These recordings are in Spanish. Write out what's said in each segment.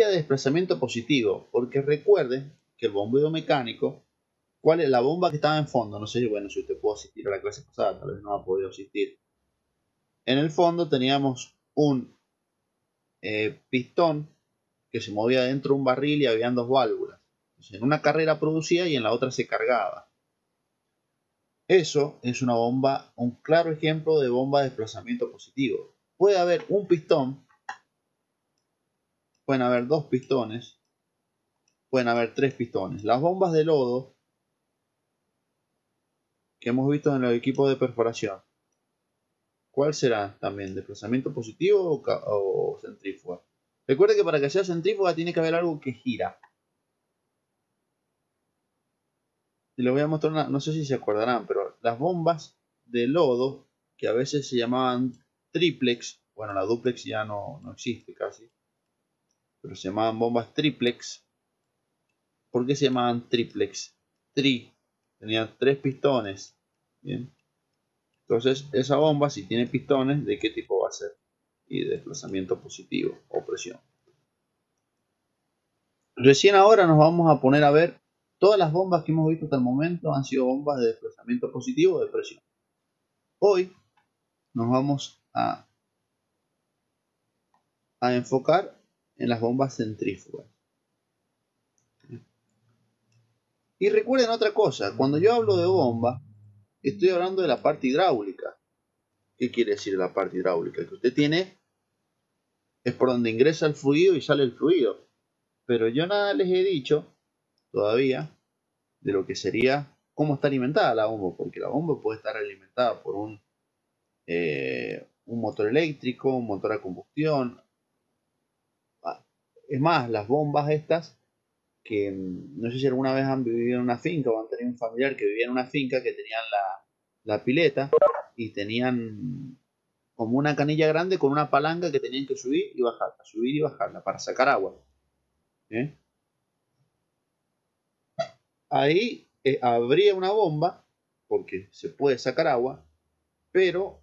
de desplazamiento positivo, porque recuerden que el bombeo mecánico, ¿cuál es la bomba que estaba en fondo? No sé, bueno, si usted pudo asistir a la clase pasada, tal vez no ha podido asistir. En el fondo teníamos un pistón que se movía dentro de un barril y habían dos válvulas. Entonces, en una carrera producía y en la otra se cargaba. Eso es una bomba, un claro ejemplo de bomba de desplazamiento positivo. Puede haber un pistón, pueden haber dos pistones, pueden haber tres pistones. Las bombas de lodo que hemos visto en los equipos de perforación, ¿cuál será también? ¿Desplazamiento positivo o centrífuga? Recuerde que para que sea centrífuga tiene que haber algo que gira. Y les voy a mostrar una, no sé si se acordarán, pero las bombas de lodo, que a veces se llamaban triplex, bueno, la duplex ya no existe casi, pero se llamaban bombas triplex. ¿Por qué se llamaban triplex? Tenían tres pistones. Bien. Entonces, esa bomba, si tiene pistones, ¿de qué tipo va a ser? Y de desplazamiento positivo o presión. Recién ahora nos vamos a poner a ver todas las bombas que hemos visto hasta el momento han sido bombas de desplazamiento positivo o de presión. Hoy nos vamos a enfocar en las bombas centrífugas. Y recuerden otra cosa, cuando yo hablo de bomba, estoy hablando de la parte hidráulica. ¿Qué quiere decir la parte hidráulica? Que usted tiene, es por donde ingresa el fluido y sale el fluido. Pero yo nada les he dicho todavía de lo que sería cómo está alimentada la bomba, porque la bomba puede estar alimentada por un motor eléctrico, un motor a combustión. Es más, las bombas estas, que no sé si alguna vez han vivido en una finca o han tenido un familiar que vivía en una finca que tenían la pileta y tenían como una canilla grande con una palanca que tenían que subir y bajarla para sacar agua. ¿Eh? Ahí habría una bomba, porque se puede sacar agua, pero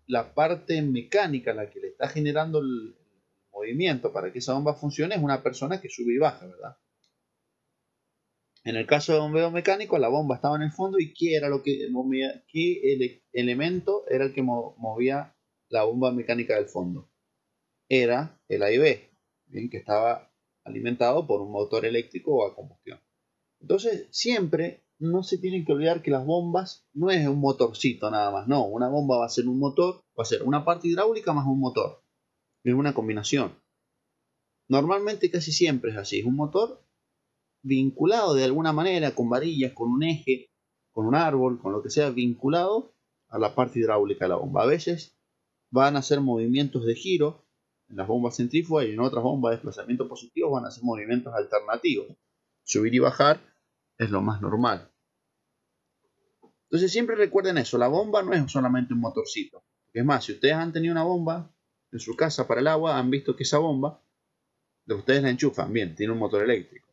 la parte mecánica, la que le está generando el movimiento para que esa bomba funcione, es una persona que sube y baja, ¿verdad? En el caso de bombeo mecánico, la bomba estaba en el fondo y ¿qué era lo que movía? ¿Qué elemento era el que movía la bomba mecánica del fondo? Era el A y B, ¿bien? Que estaba alimentado por un motor eléctrico o a combustión. Entonces, siempre no se tienen que olvidar que las bombas no es un motorcito nada más, no, una bomba va a ser un motor, va a ser una parte hidráulica más un motor, es una combinación. Normalmente casi siempre es así, es un motor vinculado de alguna manera con varillas, con un eje, con un árbol, con lo que sea, vinculado a la parte hidráulica de la bomba. A veces van a hacer movimientos de giro en las bombas centrífugas y en otras bombas de desplazamiento positivo van a hacer movimientos alternativos. Subir y bajar es lo más normal. Entonces siempre recuerden eso, la bomba no es solamente un motorcito. Es más, si ustedes han tenido una bomba en su casa para el agua, han visto que esa bomba, ustedes la enchufan, bien, tiene un motor eléctrico.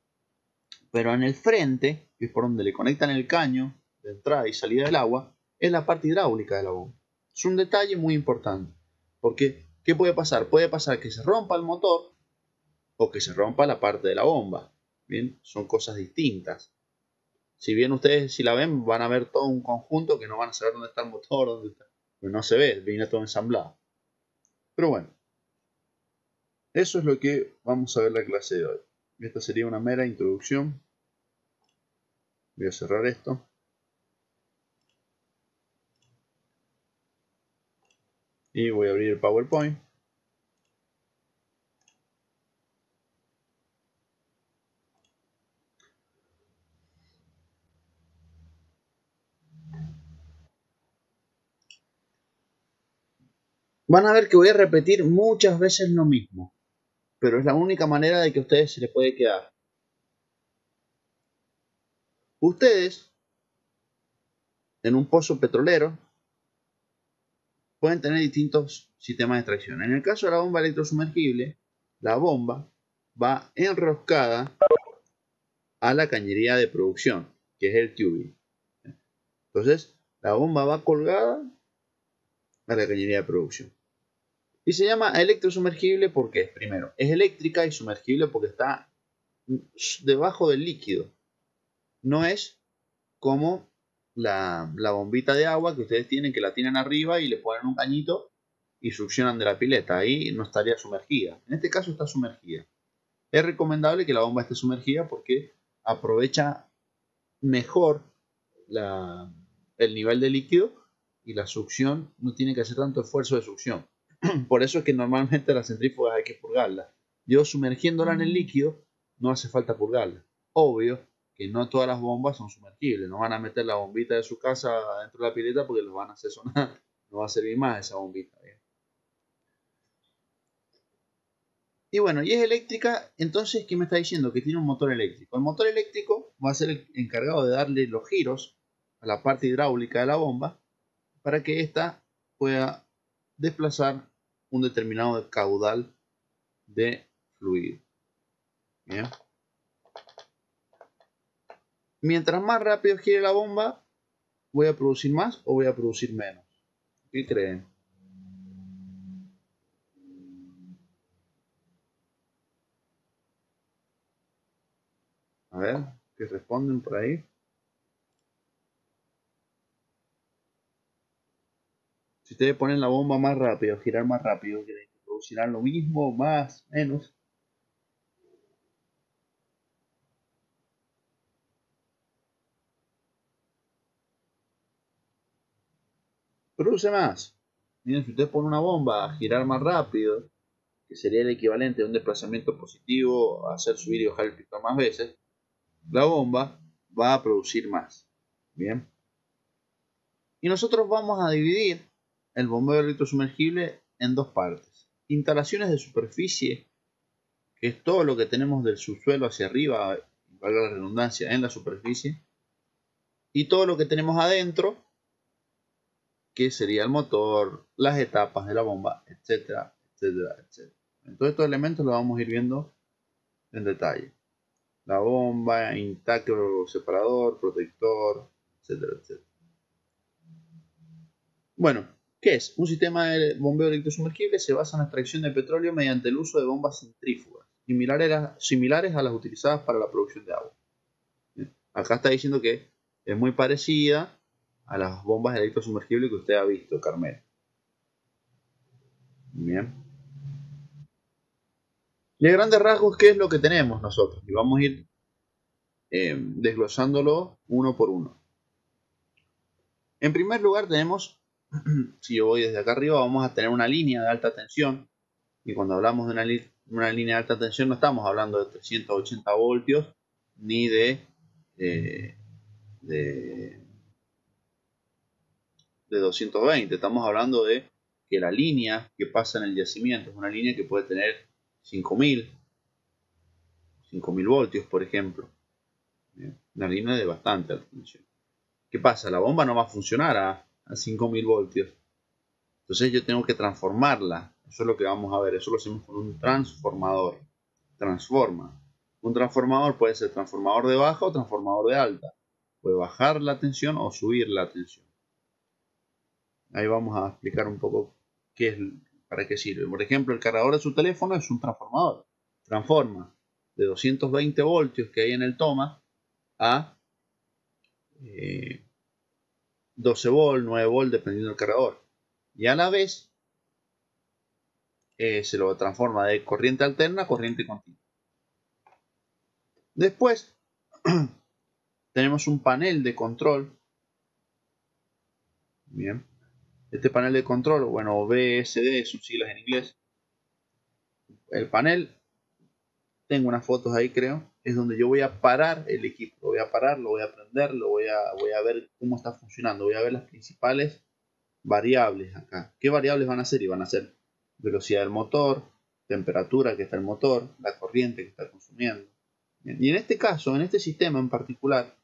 Pero en el frente, que es por donde le conectan el caño de entrada y salida del agua, es la parte hidráulica de la bomba. Es un detalle muy importante, porque ¿qué puede pasar? Puede pasar que se rompa el motor o que se rompa la parte de la bomba. Bien, son cosas distintas. Si bien ustedes, si la ven, van a ver todo un conjunto que no van a saber dónde está el motor, dónde está. Pero no se ve, viene todo ensamblado. Pero bueno, eso es lo que vamos a ver la clase de hoy. Esta sería una mera introducción. Voy a cerrar esto. Y voy a abrir el PowerPoint. Van a ver que voy a repetir muchas veces lo mismo, pero es la única manera de que a ustedes se les puede quedar. Ustedes, en un pozo petrolero, pueden tener distintos sistemas de extracción. En el caso de la bomba electrosumergible, la bomba va enroscada a la cañería de producción, que es el tubing. Entonces, la bomba va colgada a la cañería de producción. Y se llama electrosumergible porque, primero, es eléctrica y sumergible porque está debajo del líquido. No es como la bombita de agua que ustedes tienen, que la tienen arriba y le ponen un cañito y succionan de la pileta. Ahí no estaría sumergida. En este caso está sumergida. Es recomendable que la bomba esté sumergida porque aprovecha mejor el nivel de líquido y la succión no tiene que hacer tanto esfuerzo de succión. Por eso es que normalmente las centrífugas hay que purgarlas. Yo sumergiéndola en el líquido no hace falta purgarla. Obvio que no todas las bombas son sumergibles. No van a meter la bombita de su casa dentro de la pileta porque los van a hacer sonar. No va a servir más esa bombita. Y bueno, y es eléctrica, entonces, ¿qué me está diciendo? Que tiene un motor eléctrico. El motor eléctrico va a ser el encargado de darle los giros a la parte hidráulica de la bomba para que ésta pueda desplazar un determinado caudal de fluido. ¿Bien? Mientras más rápido gire la bomba, ¿voy a producir más o voy a producir menos? ¿Qué creen? A ver, ¿qué responden por ahí? Si ustedes ponen la bomba más rápido, girar más rápido, ¿creen que producirán lo mismo, más, menos? Produce más. Miren, si usted pone una bomba a girar más rápido, que sería el equivalente a un desplazamiento positivo a hacer subir y bajar el pistón más veces, la bomba va a producir más. Bien. Y nosotros vamos a dividir el bombeo electrosumergible en dos partes. Instalaciones de superficie, que es todo lo que tenemos del subsuelo hacia arriba, valga la redundancia, en la superficie. Y todo lo que tenemos adentro, que sería el motor, las etapas de la bomba, etcétera, etcétera, etcétera. Entonces estos elementos los vamos a ir viendo en detalle. La bomba, intacto separador, protector, etcétera, etcétera. Bueno, ¿qué es? Un sistema de bombeo electrosumergible se basa en la extracción de petróleo mediante el uso de bombas centrífugas, similares a las utilizadas para la producción de agua. Acá está diciendo que es muy parecida a las bombas electrosumergibles que usted ha visto, Carmelo. Bien. Y a grandes rasgos, ¿qué es lo que tenemos nosotros? Y vamos a ir desglosándolo uno por uno. En primer lugar tenemos, si yo voy desde acá arriba, vamos a tener una línea de alta tensión. Y cuando hablamos de una línea de alta tensión no estamos hablando de 380 voltios ni eh, de, de 220. Estamos hablando de que la línea que pasa en el yacimiento es una línea que puede tener 5000 voltios, por ejemplo. Una línea de bastante alta tensión. ¿Qué pasa? La bomba no va a funcionar a 5000 voltios. Entonces yo tengo que transformarla. Eso es lo que vamos a ver. Eso lo hacemos con un transformador. Transforma. Un transformador puede ser transformador de baja o transformador de alta. Puede bajar la tensión o subir la tensión. Ahí vamos a explicar un poco para qué sirve. Por ejemplo, el cargador de su teléfono es un transformador. Transforma de 220 voltios que hay en el toma a 12 volt, 9 volt, dependiendo del cargador. Y a la vez se lo transforma de corriente alterna a corriente continua. Después tenemos un panel de control. Bien. Este panel de control, bueno, BSD, sus siglas en inglés. El panel, tengo unas fotos ahí creo, es donde yo voy a parar el equipo. Lo voy a parar, lo voy a prender, voy a ver cómo está funcionando. Voy a ver las principales variables acá. ¿Qué variables van a ser? Y van a ser velocidad del motor, temperatura que está el motor, la corriente que está consumiendo. Bien. Y en este caso, en este sistema en particular,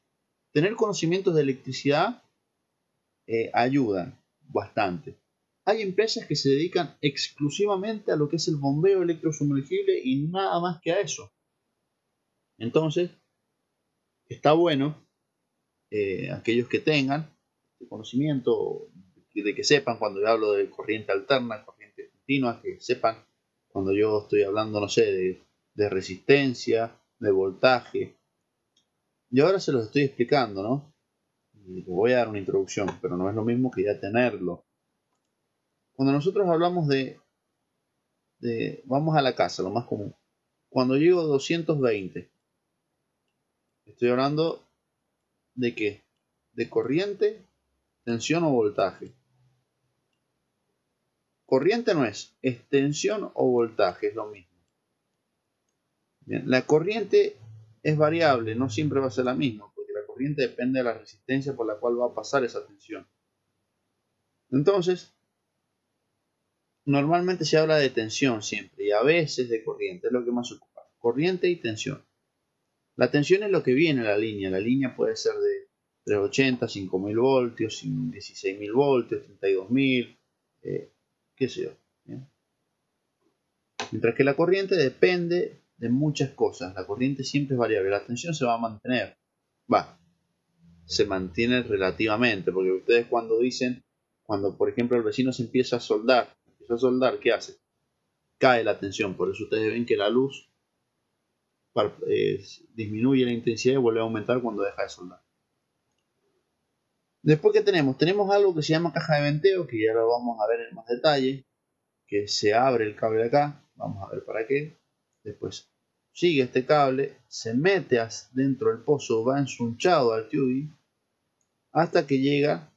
tener conocimientos de electricidad ayudan bastante. Hay empresas que se dedican exclusivamente a lo que es el bombeo electrosumergible y nada más que a eso. Entonces, está bueno aquellos que tengan conocimiento, de que sepan cuando yo hablo de corriente alterna, corriente destino a que sepan cuando yo estoy hablando, no sé, de resistencia, de voltaje. Y ahora se los estoy explicando, ¿no? Y les voy a dar una introducción, pero no es lo mismo que ya tenerlo. Cuando nosotros hablamos vamos a la casa, lo más común. Cuando llego a 220, estoy hablando de qué? De corriente, tensión o voltaje. Corriente no es tensión o voltaje, es lo mismo. Bien, la corriente es variable, no siempre va a ser la misma, porque la corriente depende de la resistencia por la cual va a pasar esa tensión. Entonces, normalmente se habla de tensión siempre y a veces de corriente, es lo que más ocupa. Corriente y tensión. La tensión es lo que viene en la línea. La línea puede ser de 380, 5000 voltios, 16000 voltios, 32000, qué sé yo. ¿Bien? Mientras que la corriente depende de muchas cosas. La corriente siempre es variable. La tensión se va a mantener. Se mantiene relativamente. Porque ustedes cuando dicen, cuando por ejemplo el vecino se empieza a soldar, ¿qué hace? Cae la tensión. Por eso ustedes ven que la luz disminuye la intensidad y vuelve a aumentar cuando deja de soldar. Después, ¿qué tenemos? Tenemos algo que se llama caja de venteo, que ya lo vamos a ver en más detalle, que se abre el cable acá, vamos a ver para qué. Después sigue este cable, se mete dentro del pozo, va ensunchado al tubing hasta que llega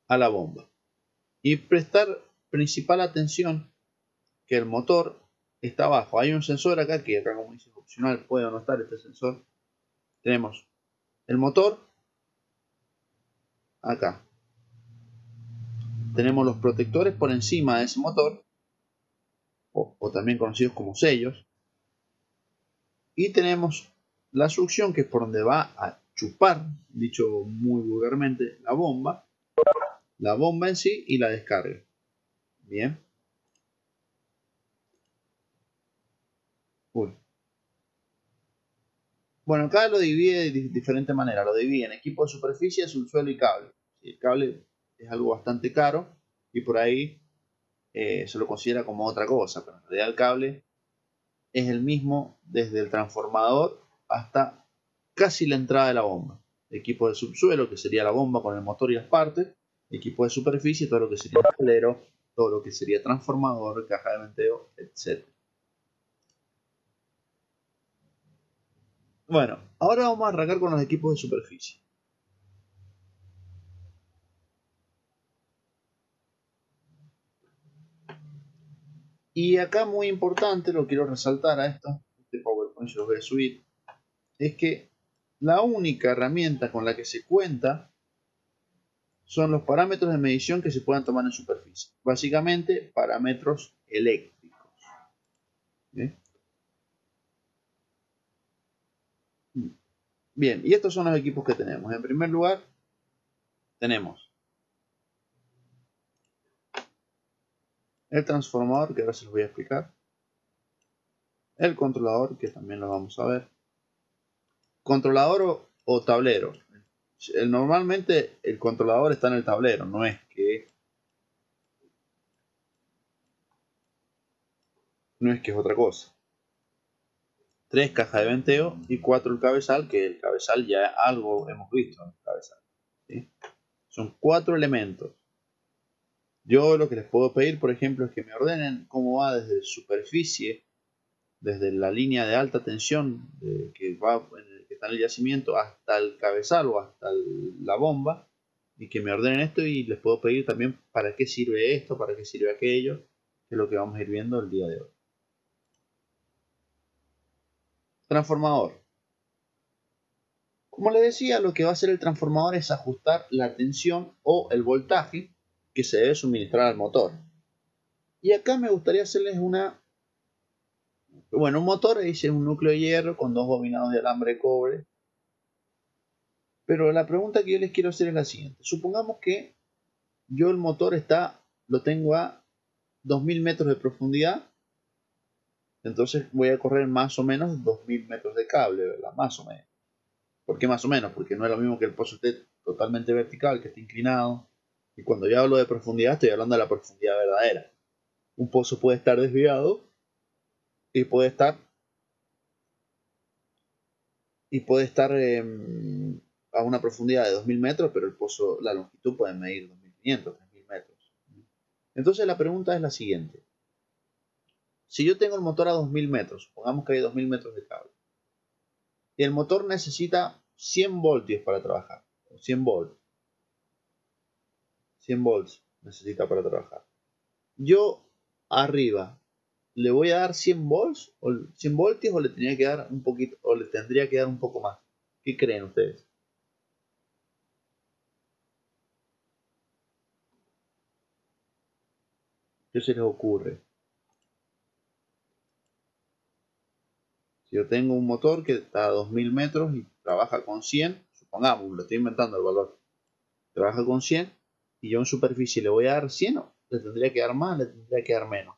a la bomba. Y prestar principal atención que el motor está abajo. Hay un sensor acá, que acá como dice es opcional, puede o no estar este sensor. Tenemos el motor acá. Tenemos los protectores por encima de ese motor, o también conocidos como sellos. Y tenemos la succión, que es por donde va a chupar, dicho muy vulgarmente, la bomba en sí y la descarga. Bien. Uy. Bueno, acá lo divide de diferente manera. Lo divide en equipo de superficie, subsuelo y cable. El cable es algo bastante caro y por ahí se lo considera como otra cosa, pero en realidad el cable es el mismo desde el transformador hasta casi la entrada de la bomba. Equipo de subsuelo, que sería la bomba con el motor y las partes. Equipo de superficie, todo lo que sería el tablero, todo lo que sería transformador, caja de venteo, etc. Bueno, ahora vamos a arrancar con los equipos de superficie. Y acá muy importante, lo quiero resaltar a esto, este PowerPoint se los voy a subir, es que la única herramienta con la que se cuenta son los parámetros de medición que se puedan tomar en superficie. Básicamente, parámetros eléctricos. ¿Bien? Bien, y estos son los equipos que tenemos. En primer lugar, tenemos el transformador, que ahora se los voy a explicar. El controlador, que también lo vamos a ver. Controlador o tablero. Normalmente el controlador está en el tablero, no es que es otra cosa. 3 cajas de venteo y 4 el cabezal, que el cabezal ya algo hemos visto en el cabezal. ¿Sí? Son 4 elementos. Yo lo que les puedo pedir, por ejemplo, es que me ordenen cómo va desde superficie, desde la línea de alta tensión que está en el yacimiento hasta el cabezal o hasta la bomba, y que me ordenen esto, y les puedo pedir también para qué sirve esto, para qué sirve aquello, que es lo que vamos a ir viendo el día de hoy. Transformador. Como les decía, lo que va a hacer el transformador es ajustar la tensión o el voltaje que se debe suministrar al motor. Y acá me gustaría hacerles un motor es un núcleo de hierro con 2 bobinados de alambre de cobre. Pero la pregunta que yo les quiero hacer es la siguiente. Supongamos que yo el motor lo tengo a 2000 metros de profundidad. Entonces voy a correr más o menos 2000 metros de cable, ¿verdad? Más o menos. ¿Por qué más o menos? Porque no es lo mismo que el pozo esté totalmente vertical, que esté inclinado. Y cuando yo hablo de profundidad, estoy hablando de la profundidad verdadera. Un pozo puede estar desviado y puede estar a una profundidad de 2000 metros, pero el pozo, la longitud puede medir 2500, 3000 metros. Entonces la pregunta es la siguiente. Si yo tengo el motor a 2000 metros, supongamos que hay 2000 metros de cable, y el motor necesita 100 voltios para trabajar, 100 volts, 100 volts necesita para trabajar. Yo arriba le voy a dar 100 volts o 100 voltios, o le tenía que dar un poquito, o le tendría que dar un poco más. ¿Qué creen ustedes? ¿Qué se les ocurre? Si yo tengo un motor que está a 2000 metros y trabaja con 100, supongamos, lo estoy inventando el valor, trabaja con 100, y yo en superficie le voy a dar 100, le tendría que dar más, le tendría que dar menos.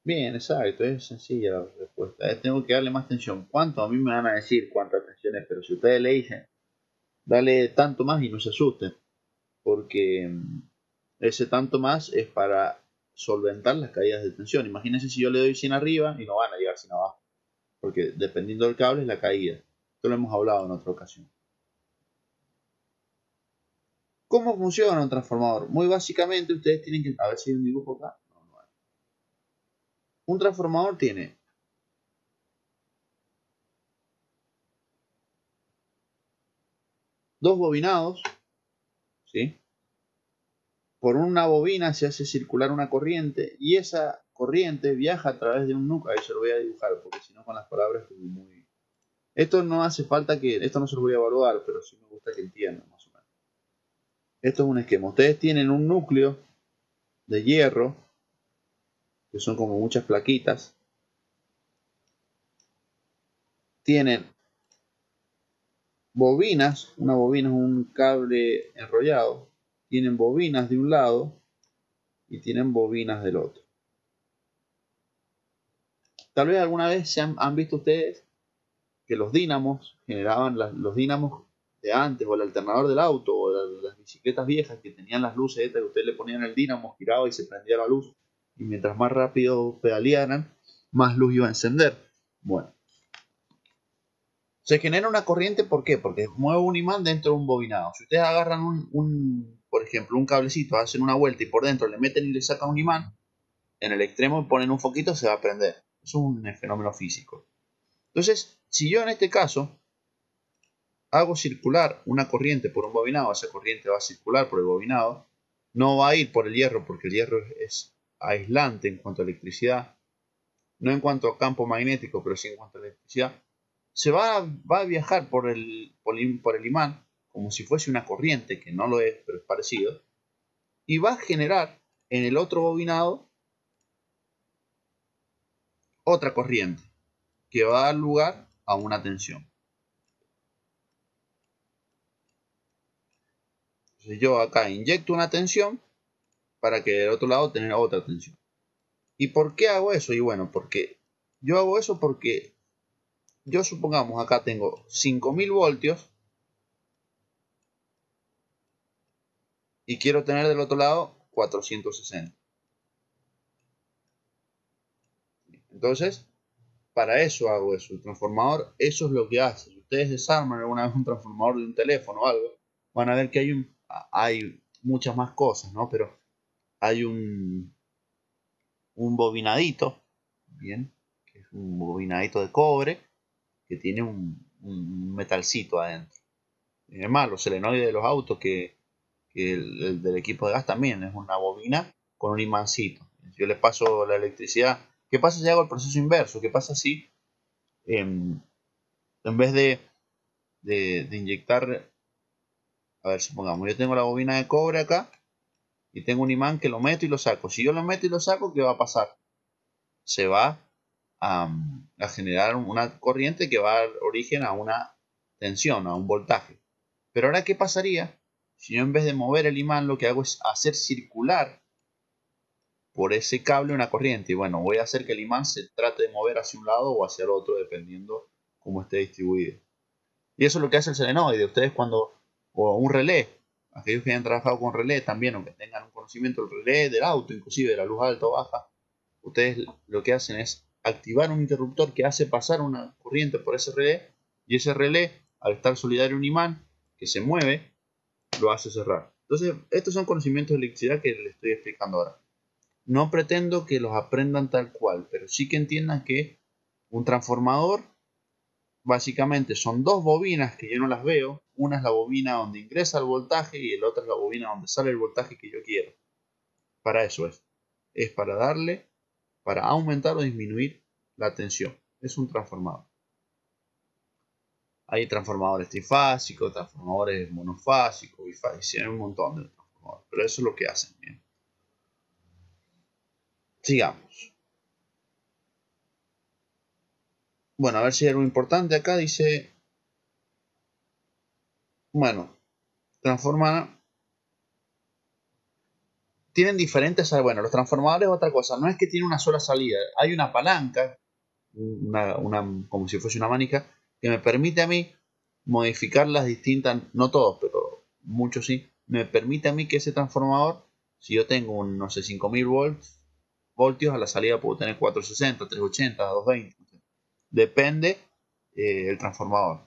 Bien, exacto, es sencilla la respuesta. Tengo que darle más tensión. ¿Cuánto? A mí me van a decir cuánta tensión es, pero si ustedes le dicen, dale tanto más, y no se asusten, porque ese tanto más es para solventar las caídas de tensión. Imagínense si yo le doy 100 arriba y no van a llegar 100 abajo, porque dependiendo del cable es la caída. Esto lo hemos hablado en otra ocasión. ¿Cómo funciona un transformador? Muy básicamente ustedes tienen que... A ver si hay un dibujo acá. No, no hay. Un transformador tiene dos bobinados, ¿sí? Por una bobina se hace circular una corriente, y esa corriente viaja a través de un núcleo. Ahí se lo voy a dibujar, porque si no con las palabras es muy... Esto no hace falta que... Esto no se lo voy a evaluar, pero sí me gusta que entiendan más o menos. Esto es un esquema. Ustedes tienen un núcleo de hierro, que son como muchas plaquitas. Tienen bobinas. Una bobina es un cable enrollado. Tienen bobinas de un lado y tienen bobinas del otro. Tal vez alguna vez han visto ustedes que los dínamos generaban los dínamos de antes, o el alternador del auto, o las bicicletas viejas que tenían las luces estas, que ustedes le ponían el dínamo, giraba y se prendía la luz, y mientras más rápido pedalearan, más luz iba a encender. Bueno, se genera una corriente. ¿Por qué? Porque mueve un imán dentro de un bobinado. Si ustedes agarran por ejemplo, un cablecito, hacen una vuelta y por dentro le meten y le sacan un imán, en el extremo ponen un foquito, se va a prender. Eso es un fenómeno físico. Entonces, si yo en este caso hago circular una corriente por un bobinado, esa corriente va a circular por el bobinado, no va a ir por el hierro, porque el hierro es aislante en cuanto a electricidad, no en cuanto a campo magnético, pero sí en cuanto a electricidad. Se va a viajar por el imán como si fuese una corriente, que no lo es, pero es parecido, y va a generar en el otro bobinado otra corriente que va a dar lugar a una tensión. Entonces yo acá inyecto una tensión para que del otro lado tenga otra tensión. ¿Y por qué hago eso? Y bueno, porque yo hago eso porque yo, supongamos, acá tengo 5000 voltios y quiero tener del otro lado 460. Entonces, para eso hago eso. El transformador, eso es lo que hace. Si ustedes desarman alguna vez un transformador de un teléfono o algo, van a ver que hay muchas más cosas, ¿no? Pero hay un bobinadito, bien, que es un bobinadito de cobre, que tiene un metalcito adentro. Es más, los solenoides de los autos, que el del equipo de gas también es una bobina con un imancito. Yo les paso la electricidad. ¿Qué pasa si hago el proceso inverso? ¿Qué pasa si en vez de inyectar, a ver, supongamos, yo tengo la bobina de cobre acá y tengo un imán que lo meto y lo saco? Si yo lo meto y lo saco, ¿qué va a pasar? Se va a generar una corriente que va a dar origen a una tensión, a un voltaje. Pero ahora, ¿qué pasaría Si yo en vez de mover el imán lo que hago es hacer circular por ese cable una corriente. Y bueno, voy a hacer que el imán se trate de mover hacia un lado o hacia el otro dependiendo cómo esté distribuido. Y eso es lo que hace el solenoide. Ustedes cuando, o un relé, aquellos que hayan trabajado con relé también, o que tengan un conocimiento del relé, del auto, inclusive de la luz alta o baja, ustedes lo que hacen es activar un interruptor que hace pasar una corriente por ese relé, y ese relé, al estar solidario a un imán que se mueve, lo hace cerrar. Entonces, estos son conocimientos de electricidad que les estoy explicando ahora. No pretendo que los aprendan tal cual, pero sí que entiendan que un transformador básicamente son dos bobinas que yo no las veo. Una es la bobina donde ingresa el voltaje y la otra es la bobina donde sale el voltaje que yo quiero. Para eso es. Es para darle, para aumentar o disminuir la tensión. Es un transformador. Hay transformadores trifásicos, transformadores monofásicos, bifásicos, hay un montón de transformadores. Pero eso es lo que hacen. Bien. Sigamos. Bueno, a ver si hay algo importante acá. Dice, bueno, transforma. Tienen diferentes, bueno, los transformadores es otra cosa. No es que tiene una sola salida. Hay una palanca, como si fuese una manica, que me permite a mí modificar las distintas, no todos, pero muchos sí, me permite a mí que ese transformador, si yo tengo un, no sé, 5000 voltios, a la salida puedo tener 460, 380, 220. Depende el transformador.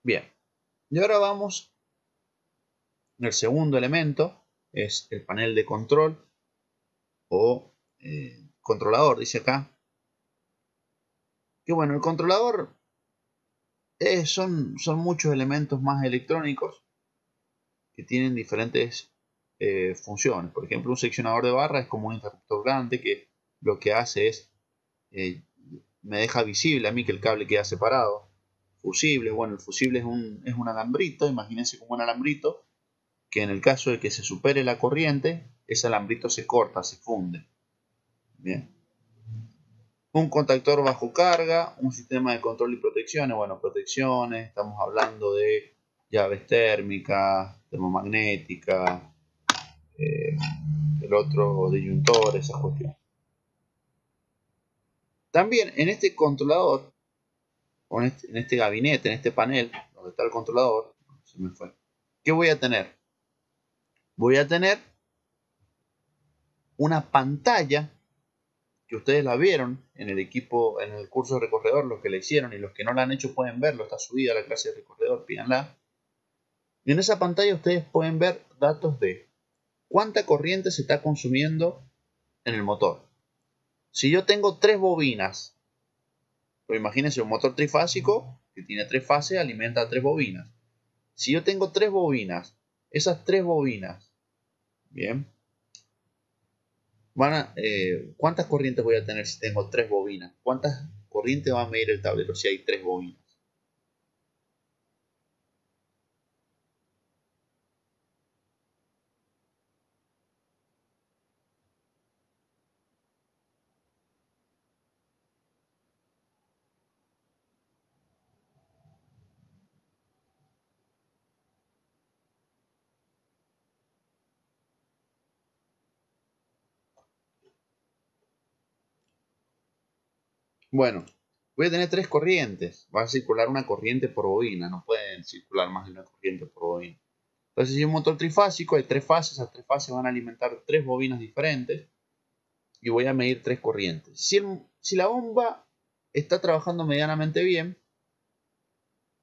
Bien. Y ahora vamos, el segundo elemento es el panel de control o controlador, dice acá. Que bueno, el controlador son muchos elementos más electrónicos que tienen diferentes funciones. Por ejemplo, un seccionador de barra es como un interruptor grande que lo que hace es me deja visible a mí que el cable queda separado. Fusible, bueno, el fusible es un alambrito, imagínense como un alambrito que en el caso de que se supere la corriente, ese alambrito se corta, se funde. Bien. Un contactor bajo carga, un sistema de control y protecciones. Bueno, protecciones, estamos hablando de llaves térmicas, termomagnéticas, el otro disyuntor, esas cuestiones. También en este controlador, o en este gabinete, en este panel, donde está el controlador, se me fue. ¿Qué voy a tener? Voy a tener una pantalla que ustedes la vieron en el equipo, en el curso de recorredor, los que la hicieron y los que no la han hecho pueden verlo, está subida la clase de recorredor, pídanla. Y en esa pantalla ustedes pueden ver datos de cuánta corriente se está consumiendo en el motor. Si yo tengo tres bobinas, pues imagínense un motor trifásico que tiene tres fases, alimenta a tres bobinas. Si yo tengo tres bobinas, esas tres bobinas, bien, ¿cuántas corrientes voy a tener si tengo tres bobinas? ¿Cuántas corrientes va a medir el tablero si hay tres bobinas? Bueno, voy a tener tres corrientes. Va a circular una corriente por bobina. No pueden circular más de una corriente por bobina. Entonces, si es un motor trifásico, hay tres fases. Esas tres fases van a alimentar tres bobinas diferentes. Y voy a medir tres corrientes. Si la bomba está trabajando medianamente bien,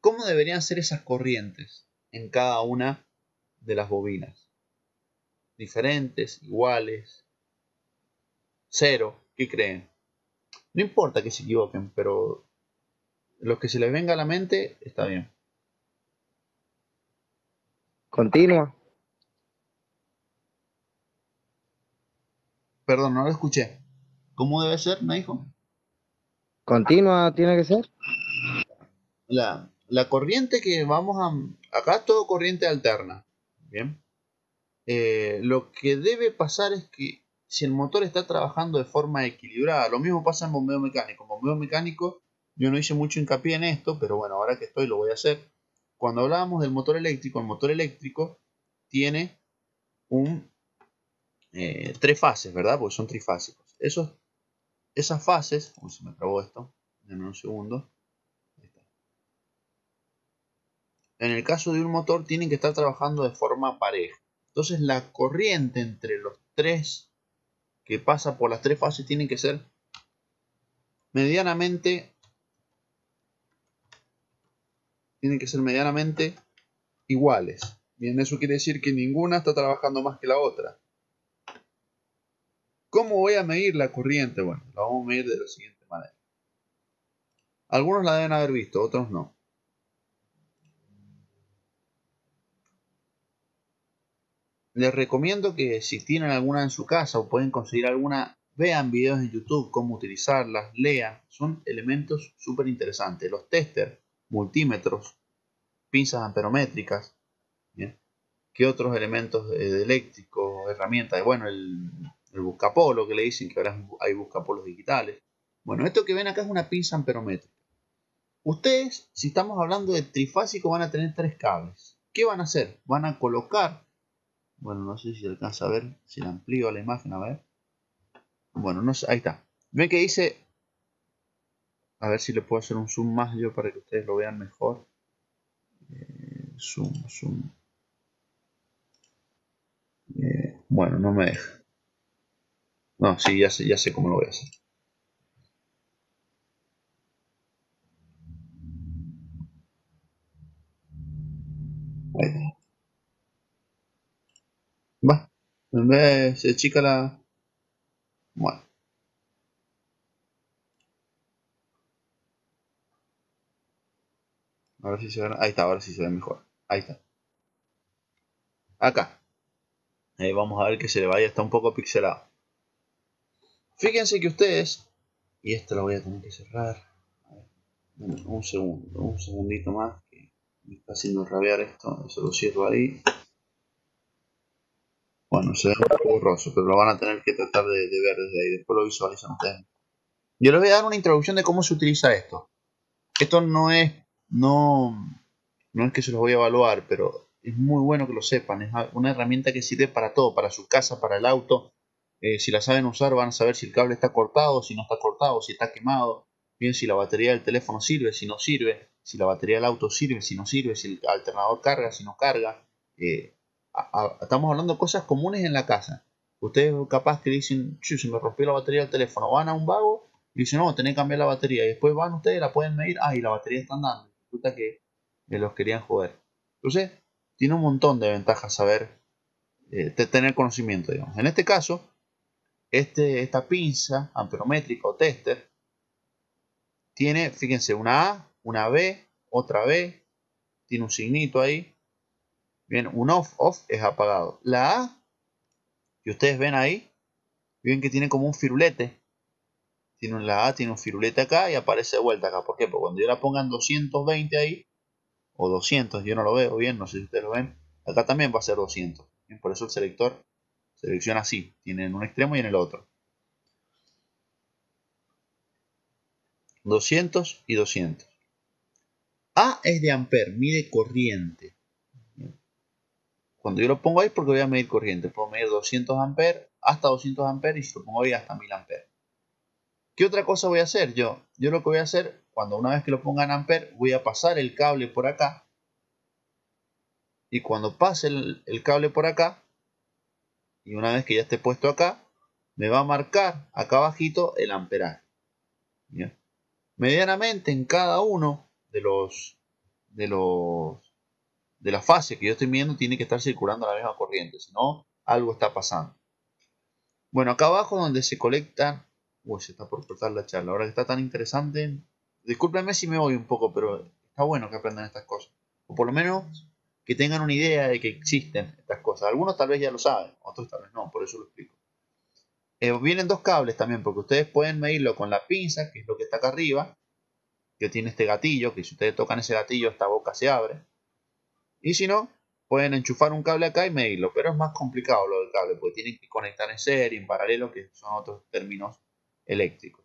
¿cómo deberían ser esas corrientes en cada una de las bobinas? ¿Diferentes? ¿Iguales? ¿Cero? ¿Qué creen? No importa que se equivoquen, pero los que se les venga a la mente está bien. Continua. Perdón, no lo escuché. ¿Cómo debe ser? Me dijo. Continua tiene que ser. La corriente que vamos a... Acá es todo corriente alterna. Bien. Lo que debe pasar es que si el motor está trabajando de forma equilibrada, lo mismo pasa en bombeo mecánico. En bombeo mecánico yo no hice mucho hincapié en esto, pero bueno, ahora que estoy lo voy a hacer. cuando hablábamos del motor eléctrico, el motor eléctrico tiene tres fases, ¿verdad? Porque son trifásicos. Esas fases, se me trabó esto, denme un segundo. Ahí está. En el caso de un motor tienen que estar trabajando de forma pareja. Entonces la corriente entre los tres que pasa por las tres fases tiene que ser medianamente iguales. Bien, eso quiere decir que ninguna está trabajando más que la otra. ¿Cómo voy a medir la corriente? Bueno, la vamos a medir de la siguiente manera. Algunos la deben haber visto, otros no. Les recomiendo que si tienen alguna en su casa o pueden conseguir alguna, vean videos en YouTube, cómo utilizarlas, lean. Son elementos súper interesantes. Los testers, multímetros, pinzas amperométricas. ¿Bien? ¿Qué otros elementos eléctricos, herramientas? Bueno, el buscapolo que le dicen, que ahora hay buscapolos digitales. Bueno, esto que ven acá es una pinza amperométrica. Ustedes, si estamos hablando de trifásico, van a tener tres cables. ¿Qué van a hacer? Van a colocar, bueno, no sé si se alcanza a ver, si la amplío la imagen, a ver. Bueno, no sé, ahí está. Ven que dice, a ver si le puedo hacer un zoom más yo para que ustedes lo vean mejor. Zoom. Bueno, no me deja. No, sí, ya sé cómo lo voy a hacer. Ahí está. Va. En vez se chica la... Bueno. A ver si se ve. Ahí está, ahora sí se ve mejor. Ahí está. Acá. Vamos a ver que se le vaya. Está un poco pixelado. Fíjense que ustedes... Y esto lo voy a tener que cerrar. A ver, un segundo. Un segundito más. Que me está haciendo rabiar esto. Eso lo cierro ahí. Bueno, se ve un poco borroso, pero lo van a tener que tratar de ver desde ahí. Después lo visualizan ustedes. Yo les voy a dar una introducción de cómo se utiliza esto. Esto no es... No es que se los voy a evaluar, pero es muy bueno que lo sepan. Es una herramienta que sirve para todo, para su casa, para el auto. Si la saben usar, van a saber si el cable está cortado, si no está cortado, si está quemado. Bien, si la batería del teléfono sirve, si no sirve. Si la batería del auto sirve, si no sirve. Si el alternador carga, si no carga. Estamos hablando de cosas comunes en la casa. Ustedes capaz que dicen, se me rompió la batería del teléfono. Van a un vago y dicen, no, tenés que cambiar la batería. Y después van ustedes, la pueden medir. Y la batería está andando. Resulta que los querían joder. Entonces, tiene un montón de ventajas saber, tener conocimiento, digamos. En este caso, esta pinza amperométrica o tester tiene, fíjense, una A, una B, otra B, tiene un signito ahí. Bien, un off es apagado. La A, que ustedes ven ahí, ven que tiene como un firulete. La A tiene un firulete acá y aparece de vuelta acá. ¿Por qué? Porque cuando yo la ponga en 220 ahí, o 200, yo no lo veo bien, no sé si ustedes lo ven, acá también va a ser 200. Bien, por eso el selector selecciona así, tiene en un extremo y en el otro. 200 y 200. A es de amper, mide corriente. Cuando yo lo pongo ahí es porque voy a medir corriente. Puedo medir 200 amperes, hasta 200 amperes, y si lo pongo ahí hasta 1000 amperes. ¿Qué otra cosa voy a hacer yo? Yo lo que voy a hacer, cuando una vez que lo ponga en amper, voy a pasar el cable por acá. Y cuando pase el cable por acá, y una vez que ya esté puesto acá, me va a marcar acá abajito el amperaje. ¿Bien? Medianamente en cada uno de la fase que yo estoy midiendo tiene que estar circulando la misma corriente, si no, algo está pasando. Bueno, acá abajo donde se colectan... Uy, se está por cortar la charla. Ahora que está tan interesante... Discúlpenme si me voy un poco, pero está bueno que aprendan estas cosas. O por lo menos que tengan una idea de que existen estas cosas. Algunos tal vez ya lo saben, otros tal vez no, por eso lo explico. Vienen dos cables también, porque ustedes pueden medirlo con la pinza, que es lo que está acá arriba, que tiene este gatillo, que si ustedes tocan ese gatillo, esta boca se abre. Y si no, pueden enchufar un cable acá y medirlo, pero es más complicado lo del cable, porque tienen que conectar en serie, en paralelo, que son otros términos eléctricos.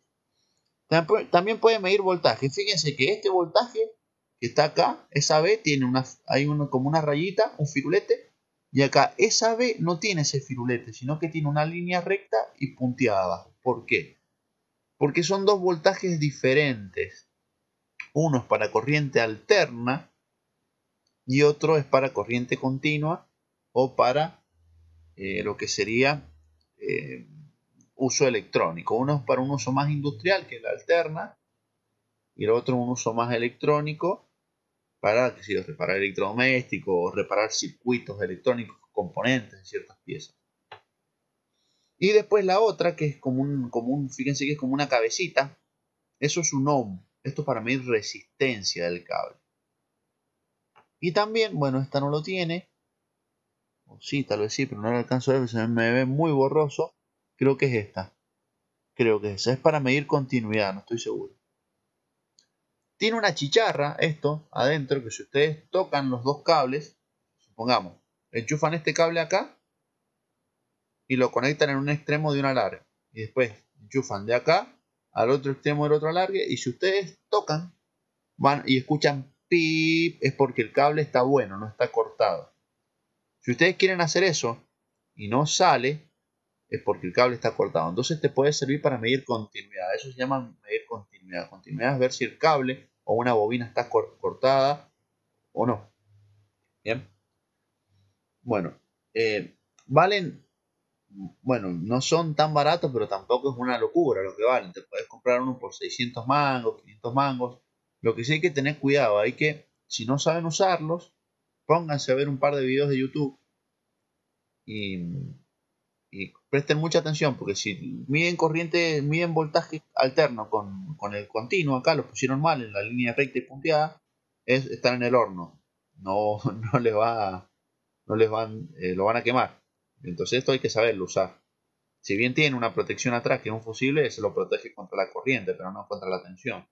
También pueden medir voltaje. Fíjense que este voltaje que está acá, esa B tiene como una rayita, un firulete, y acá esa B no tiene ese firulete, sino que tiene una línea recta y punteada abajo. ¿Por qué? Porque son dos voltajes diferentes. Uno es para corriente alterna y otro es para corriente continua o para lo que sería uso electrónico. Uno es para un uso más industrial, que es la alterna, y el otro un uso más electrónico para reparar electrodomésticos o reparar circuitos electrónicos, componentes de ciertas piezas. Y después la otra, que es fíjense que es como una cabecita, eso es un ohm. Esto es para medir resistencia del cable. Y también, bueno, esta no lo tiene, o sí, tal vez sí, pero no lo alcanzo a ver, se me ve muy borroso. Creo que es esta. Creo que esa es para medir continuidad, no estoy seguro. Tiene una chicharra, esto, adentro, que si ustedes tocan los dos cables, supongamos, enchufan este cable acá y lo conectan en un extremo de un alargue. Y después enchufan de acá al otro extremo del otro alargue. Y si ustedes tocan, van y escuchan pip, es porque el cable está bueno, no está cortado. Si ustedes quieren hacer eso y no sale, es porque el cable está cortado. Entonces te puede servir para medir continuidad. Eso se llama medir continuidad. Continuidad es ver si el cable o una bobina está cortada o no. Bien. Bueno, valen, bueno, no son tan baratos, pero tampoco es una locura lo que valen. Te puedes comprar uno por 600 mangos, 500 mangos. Lo que sí hay que tener cuidado, hay que, si no saben usarlos, pónganse a ver un par de videos de YouTube y presten mucha atención, porque si miden voltaje alterno con el continuo, acá lo pusieron mal en la línea recta y punteada, están en el horno. No, no les va, no les van, lo van a quemar. Entonces esto hay que saberlo usar. Si bien tiene una protección atrás que es un fusible, se lo protege contra la corriente, pero no contra la tensión.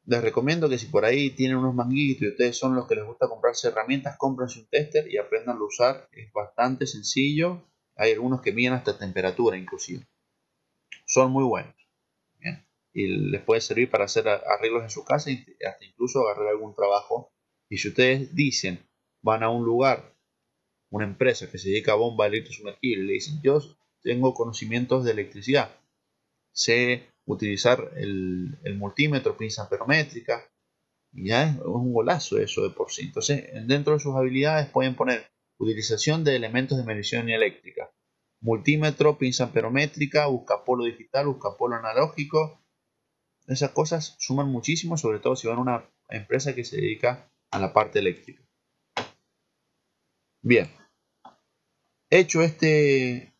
Les recomiendo que si por ahí tienen unos manguitos y ustedes son los que les gusta comprarse herramientas, cómprense un tester y aprendan a usar. Es bastante sencillo. Hay algunos que miden hasta temperatura inclusive. Son muy buenos. ¿Bien? Y les puede servir para hacer arreglos en su casa y hasta incluso agarrar algún trabajo. Y si ustedes dicen, van a un lugar, una empresa que se dedica a bomba electrosumergible, y le dicen, yo tengo conocimientos de electricidad, sé utilizar el multímetro, pinza amperométrica, y ya es un golazo eso de por sí. Entonces, dentro de sus habilidades pueden poner utilización de elementos de medición eléctrica, multímetro, pinza amperométrica, buscapolo digital, buscapolo analógico. Esas cosas suman muchísimo, sobre todo si van a una empresa que se dedica a la parte eléctrica. Bien, hecho este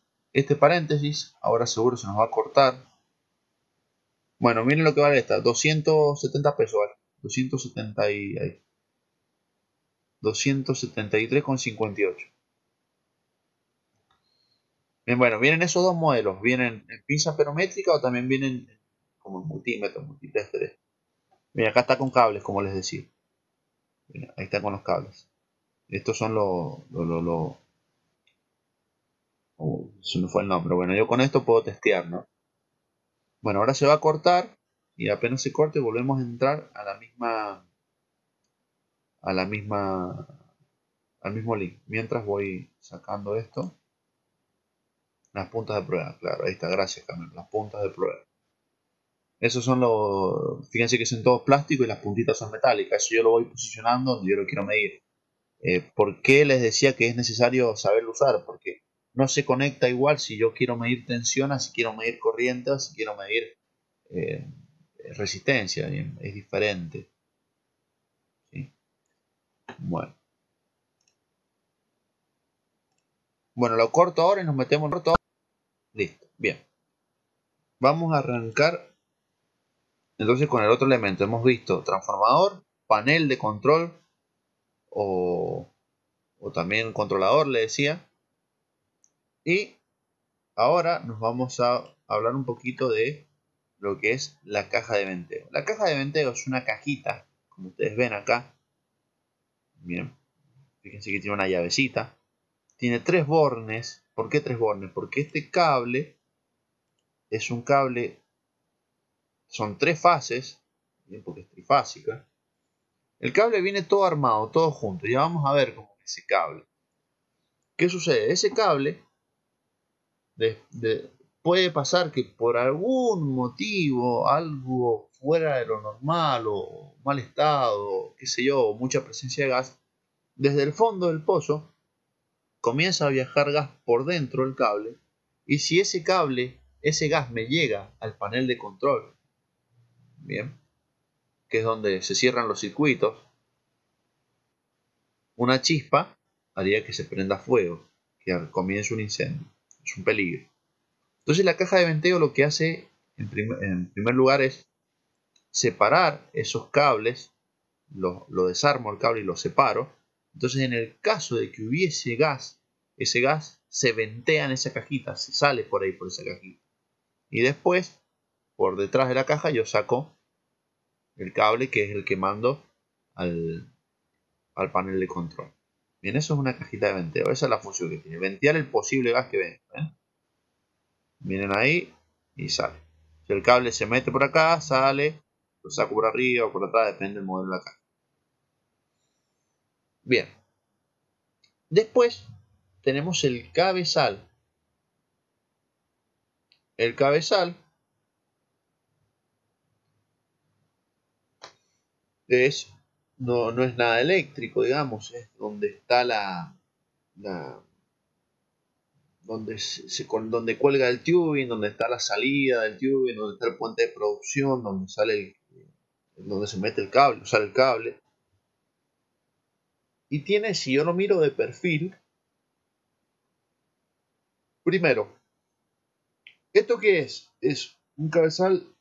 paréntesis, ahora seguro se nos va a cortar. Bueno, miren lo que vale esta, 270 pesos, ¿vale? 273,58. Bien, bueno, vienen esos dos modelos, vienen en pinza amperométrica o también vienen como en multímetro, multitester. Mira, acá está con cables, como les decía. Mira, ahí está con los cables. Estos son se me fue el nombre. Bueno, yo con esto puedo testear, ¿no? Bueno, ahora se va a cortar y apenas se corte volvemos a entrar al mismo link. Mientras voy sacando esto, las puntas de prueba, claro, ahí está, gracias Camilo, las puntas de prueba. Esos son fíjense que son todos plásticos y las puntitas son metálicas. Eso yo lo voy posicionando donde yo lo quiero medir. ¿Por qué les decía que es necesario saberlo usar? Porque no se conecta igual si yo quiero medir tensión, a si quiero medir corriente, a si quiero medir eh, resistencia. Es diferente. ¿Sí? Bueno. Bueno, lo corto ahora y nos metemos en corto ahora. Listo. Bien. Vamos a arrancar entonces con el otro elemento. Hemos visto transformador, panel de control o también controlador, le decía. Y ahora nos vamos a hablar un poquito de lo que es la caja de venteo. La caja de venteo es una cajita, como ustedes ven acá. Bien, fíjense que tiene una llavecita. Tiene 3 bornes. ¿Por qué 3 bornes? Porque este cable es un cable, son 3 fases bien, porque es trifásica. El cable viene todo armado, todo junto. Ya vamos a ver cómo es ese cable. ¿Qué sucede? Ese cable puede pasar que por algún motivo, algo fuera de lo normal o mal estado, qué sé yo, mucha presencia de gas, desde el fondo del pozo comienza a viajar gas por dentro del cable, y si ese cable, ese gas me llega al panel de control, bien, que es donde se cierran los circuitos, una chispa haría que se prenda fuego, que comience un incendio. Es un peligro. Entonces la caja de venteo lo que hace en primer lugar es separar esos cables, lo desarmo el cable y lo separo. Entonces en el caso de que hubiese gas, ese gas se ventea en esa cajita, se sale por ahí por esa cajita. Y después, por detrás de la caja, yo saco el cable que es el que mando al panel de control. Bien, eso es una cajita de venteo. Esa es la función que tiene. Ventear el posible gas que venga. Vienen ahí y sale. Si el cable se mete por acá, sale. Lo saco por arriba o por atrás, depende del modelo de la caja. Bien. Después tenemos el cabezal. El cabezal no es nada eléctrico, digamos. Es donde está donde cuelga el tubing, donde está la salida del tubing, donde está el puente de producción, donde se mete el cable, sale el cable. Y tiene, si yo lo miro de perfil, primero, ¿esto qué es? Es un cabezal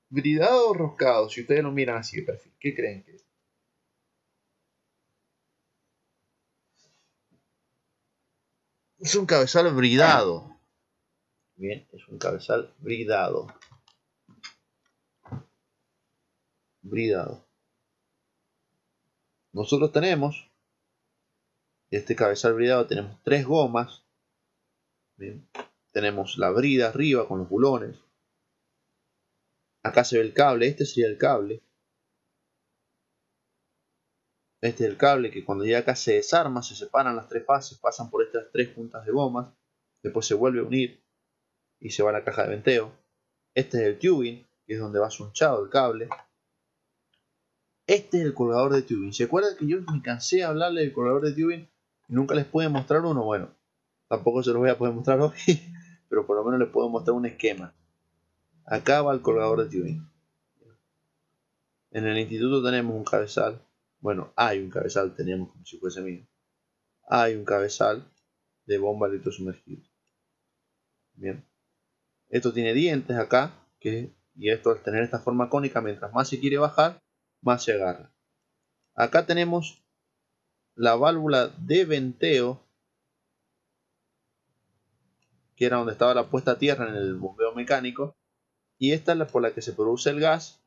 bridado o roscado, si ustedes lo miran así de perfil. ¿Qué creen que es? Es un cabezal bridado. Bien, es un cabezal bridado. Bridado. Nosotros tenemos, este cabezal bridado, tenemos 3 gomas. Bien. Tenemos la brida arriba con los bulones. Acá se ve el cable, este sería el cable. Este es el cable que cuando llega acá se desarma, se separan las 3 fases, pasan por estas 3 puntas de gomas, después se vuelve a unir y se va a la caja de venteo. Este es el tubing, que es donde va sunchado el cable. Este es el colgador de tubing. ¿Se acuerdan que yo me cansé de hablarle del colgador de tubing y nunca les pude mostrar uno? Bueno, tampoco se los voy a poder mostrar hoy, pero por lo menos les puedo mostrar un esquema. Acá va el colgador de tubing. En el instituto tenemos un cabezal. Bueno, hay un cabezal, teníamos como si fuese mío. Hay un cabezal de bomba electrosumergible. Bien. Esto tiene dientes acá, y esto al tener esta forma cónica, mientras más se quiere bajar, más se agarra. Acá tenemos la válvula de venteo, que era donde estaba la puesta a tierra en el bombeo mecánico, y esta es la por la que se produce el gas,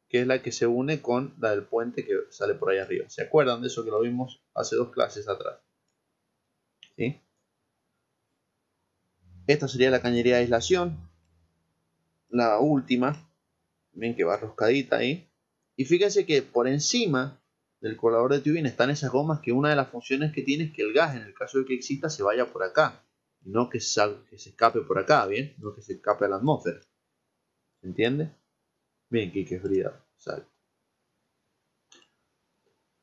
que es la que se une con la del puente que sale por ahí arriba. ¿Se acuerdan de eso que lo vimos hace 2 clases atrás? ¿Sí? Esta sería la cañería de aislación, la última, bien que va roscadita ahí. Y fíjense que por encima del colador de tubing están esas gomas que una de las funciones que tiene es que el gas, en el caso de que exista, se vaya por acá. Y no que se escape por acá, ¿bien? No que se escape a la atmósfera. ¿Se entiende? Bien, que es brida. Sale.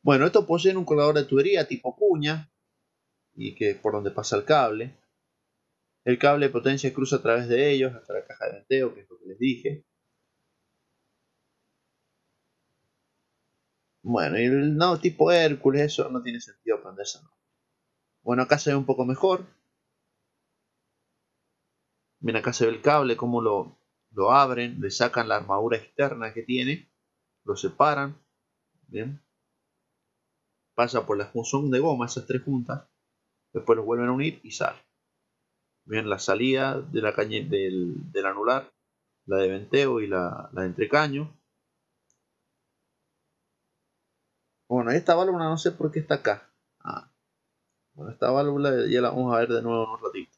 Bueno, esto posee un colador de tubería tipo cuña, y que por donde pasa el cable. El cable de potencia cruza a través de ellos hasta la caja de venteo, que es lo que les dije. Bueno, y el no tipo Hércules, eso no tiene sentido aprenderse, ¿no? Bueno, acá se ve un poco mejor. Bien, acá se ve el cable, cómo lo abren, le sacan la armadura externa que tiene, lo separan, bien. Pasa por la función de goma, esas 3 juntas, después los vuelven a unir y sale. Bien, la salida de la del anular, la de venteo y la de entrecaño. Bueno, esta válvula no sé por qué está acá. Bueno, esta válvula ya la vamos a ver de nuevo en un ratito.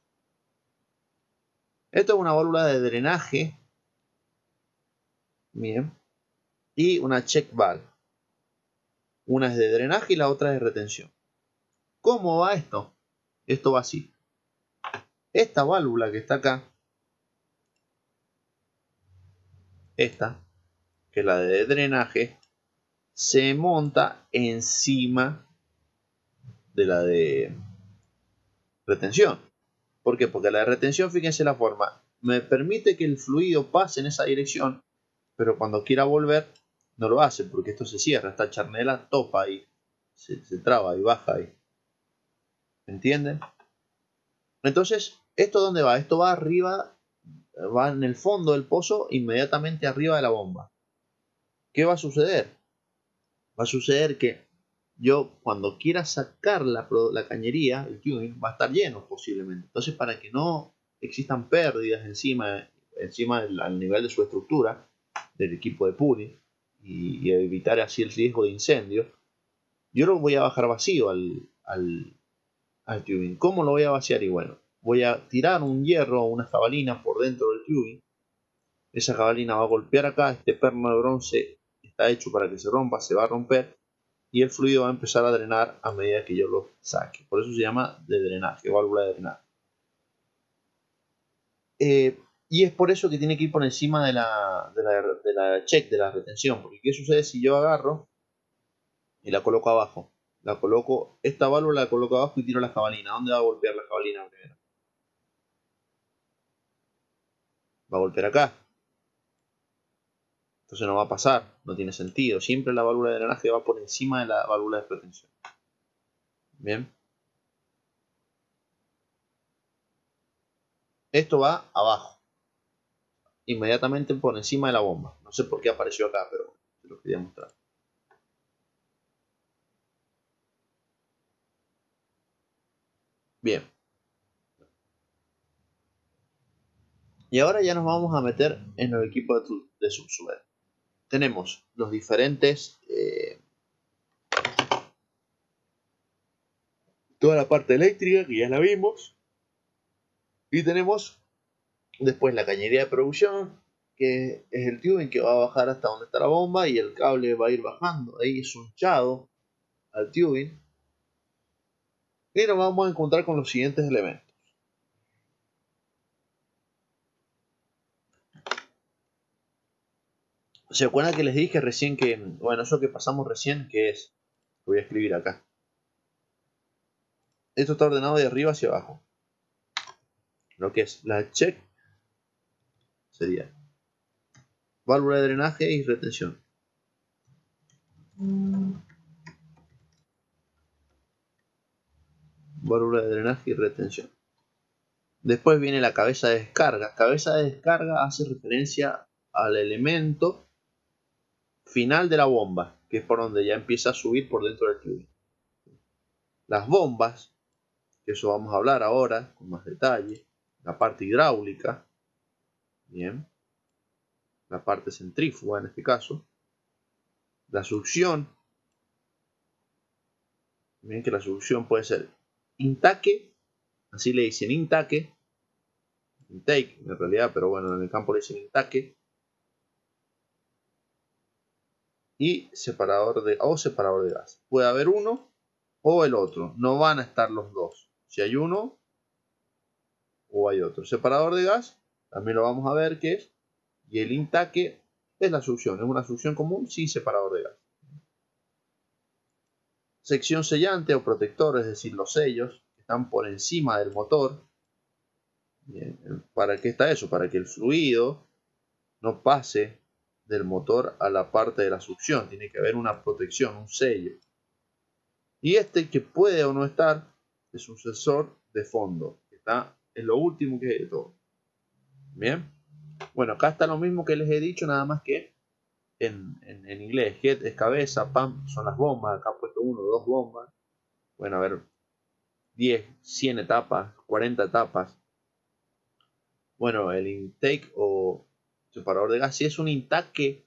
Esto es una válvula de drenaje. Bien. y una check valve. Una es de drenaje y la otra es de retención. ¿Cómo va esto? Esto va así. Esta válvula que está acá, esta, que es la de drenaje, se monta encima de la de retención. ¿Por qué? Porque la de retención, fíjense la forma, me permite que el fluido pase en esa dirección, pero cuando quiera volver no lo hace porque esto se cierra, esta charnela topa ahí, se traba y baja ahí. ¿Entienden? Entonces, ¿esto dónde va? Esto va arriba, va en el fondo del pozo, inmediatamente arriba de la bomba. ¿Qué va a suceder? Va a suceder que yo, cuando quiera sacar la cañería, el tubing, va a estar lleno posiblemente. Entonces, para que no existan pérdidas encima al nivel de su estructura, del equipo de pooling, y evitar así el riesgo de incendio, yo lo voy a bajar vacío al tubing. ¿Cómo lo voy a vaciar? Y bueno, voy a tirar un hierro o una jabalina por dentro del tubing. Esa jabalina va a golpear acá, este perno de bronce está hecho para que se rompa, se va a romper y el fluido va a empezar a drenar a medida que yo lo saque. Por eso se llama de drenaje, válvula de drenaje. Y es por eso que tiene que ir por encima de la check, de la retención. Porque ¿qué sucede si yo agarro y la coloco abajo? Esta válvula la coloco abajo y tiro la jabalina. ¿Dónde va a golpear la jabalina primero? Va a golpear acá. Entonces no va a pasar, no tiene sentido. Siempre la válvula de drenaje va por encima de la válvula de retención. Bien. Esto va abajo, inmediatamente por encima de la bomba. No sé por qué apareció acá, pero se lo quería mostrar. Bien. Y ahora ya nos vamos a meter en el equipo de subsuelo. Tenemos los diferentes... toda la parte eléctrica, que ya la vimos. Y tenemos después la cañería de producción, que es el tubing que va a bajar hasta donde está la bomba y el cable va a ir bajando. Ahí es hinchado al tubing. Y nos vamos a encontrar con los siguientes elementos. ¿Se acuerdan que les dije recién que, bueno, eso que pasamos recién, que es, lo voy a escribir acá. Esto está ordenado de arriba hacia abajo. Lo que es la check sería válvula de drenaje y retención. Válvula de drenaje y retención. Después viene la cabeza de descarga. Cabeza de descarga hace referencia al elemento final de la bomba, que es por donde ya empieza a subir por dentro del tubing. Las bombas, que eso vamos a hablar ahora con más detalle. La parte hidráulica, bien. La parte centrífuga en este caso. La succión, bien que la succión puede ser intake, así le dicen intake, intake en realidad, pero bueno, en el campo le dicen intake. Y separador de gas. Puede haber uno o el otro, no van a estar los dos. Si hay uno o hay otro. Separador de gas, también lo vamos a ver qué es. Y el intake es la succión, es una succión común sin separador de gas. Sección sellante o protector, es decir, los sellos que están por encima del motor. Bien, ¿para qué está eso? Para que el fluido no pase del motor a la parte de la succión. Tiene que haber una protección, un sello. Y este que puede o no estar es un sensor de fondo, que está en lo último que hay de todo. Bien. Bueno, acá está lo mismo que les he dicho, nada más que en inglés. Head es cabeza, pump son las bombas. Acá he puesto 1 o 2 bombas. Bueno, a ver, 10, 100 etapas, 40 etapas. Bueno, el intake o separador de gas, si es un intake,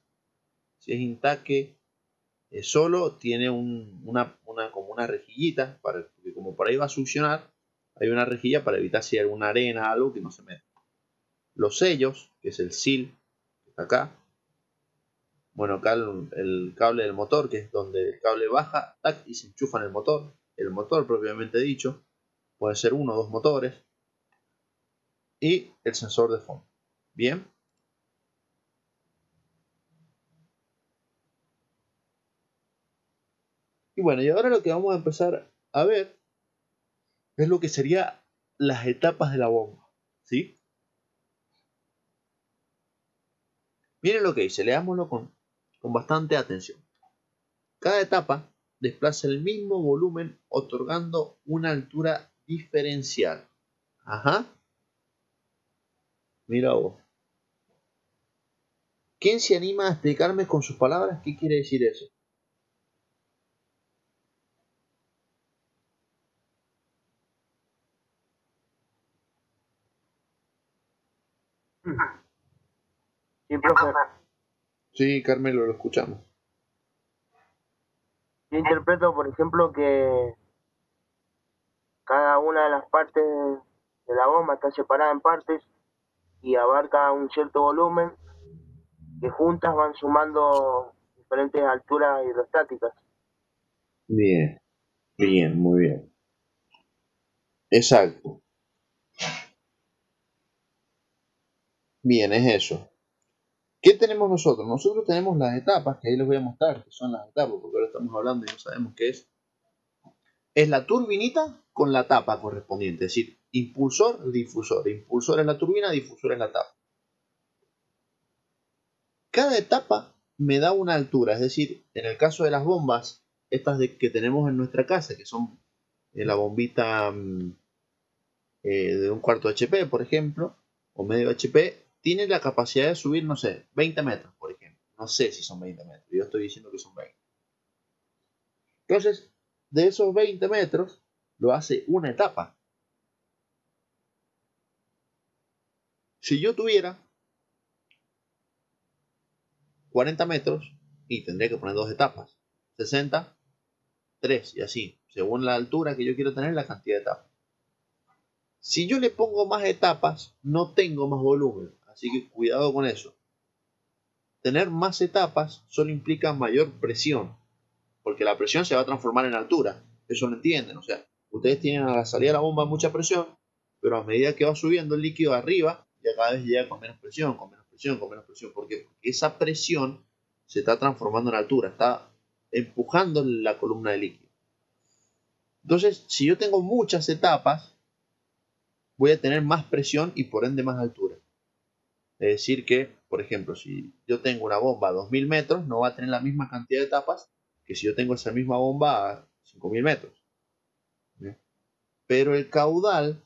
solo tiene como una rejillita, porque como por ahí va a succionar, hay una rejilla para evitar si hay alguna arena, algo que no se meta. Los sellos, que es el seal, que está acá, Bueno, acá el cable del motor, que es donde el cable baja, tac, y se enchufa en el motor propiamente dicho, puede ser uno o dos motores, y el sensor de fondo. Bien. Y bueno, y ahora lo que vamos a empezar a ver es lo que serían las etapas de la bomba, ¿sí? Miren lo que dice, leámoslo con bastante atención. Cada etapa desplaza el mismo volumen otorgando una altura diferencial. Ajá. Mira vos. ¿Quién se anima a explicarme con sus palabras qué quiere decir eso? Sí, profe. Sí, Carmelo, lo escuchamos. Yo interpreto, por ejemplo, que cada una de las partes de la bomba está separada en partes y abarca un cierto volumen que juntas van sumando diferentes alturas hidrostáticas. Bien, bien, muy bien. Exacto. Bien, es eso. ¿Qué tenemos nosotros? Nosotros tenemos las etapas, que ahí les voy a mostrar, que son las etapas, porque ahora estamos hablando y no sabemos qué es. Es la turbinita con la tapa correspondiente, es decir, impulsor, difusor. Impulsor es la turbina, difusor es la tapa. Cada etapa me da una altura, es decir, en el caso de las bombas, estas que tenemos en nuestra casa, que son la bombita de un cuarto HP, por ejemplo, o medio HP, tiene la capacidad de subir, no sé, 20 metros, por ejemplo. No sé si son 20 metros, yo estoy diciendo que son 20. Entonces, de esos 20 metros, lo hace una etapa. Si yo tuviera 40 metros, y tendría que poner dos etapas, 60, 3, y así, según la altura que yo quiero tener, la cantidad de etapas. Si yo le pongo más etapas, no tengo más volumen, así que cuidado con eso. Tener más etapas solo implica mayor presión, porque la presión se va a transformar en altura. Eso lo entienden, o sea, ustedes tienen a la salida de la bomba mucha presión, pero a medida que va subiendo el líquido arriba, ya cada vez llega con menos presión, con menos presión, con menos presión. ¿Por qué? Porque esa presión se está transformando en altura, está empujando la columna de líquido. Entonces, si yo tengo muchas etapas, voy a tener más presión y por ende más altura. Es decir que, por ejemplo, si yo tengo una bomba a 2000 metros, no va a tener la misma cantidad de etapas que si yo tengo esa misma bomba a 5000 metros. ¿Bien? Pero el caudal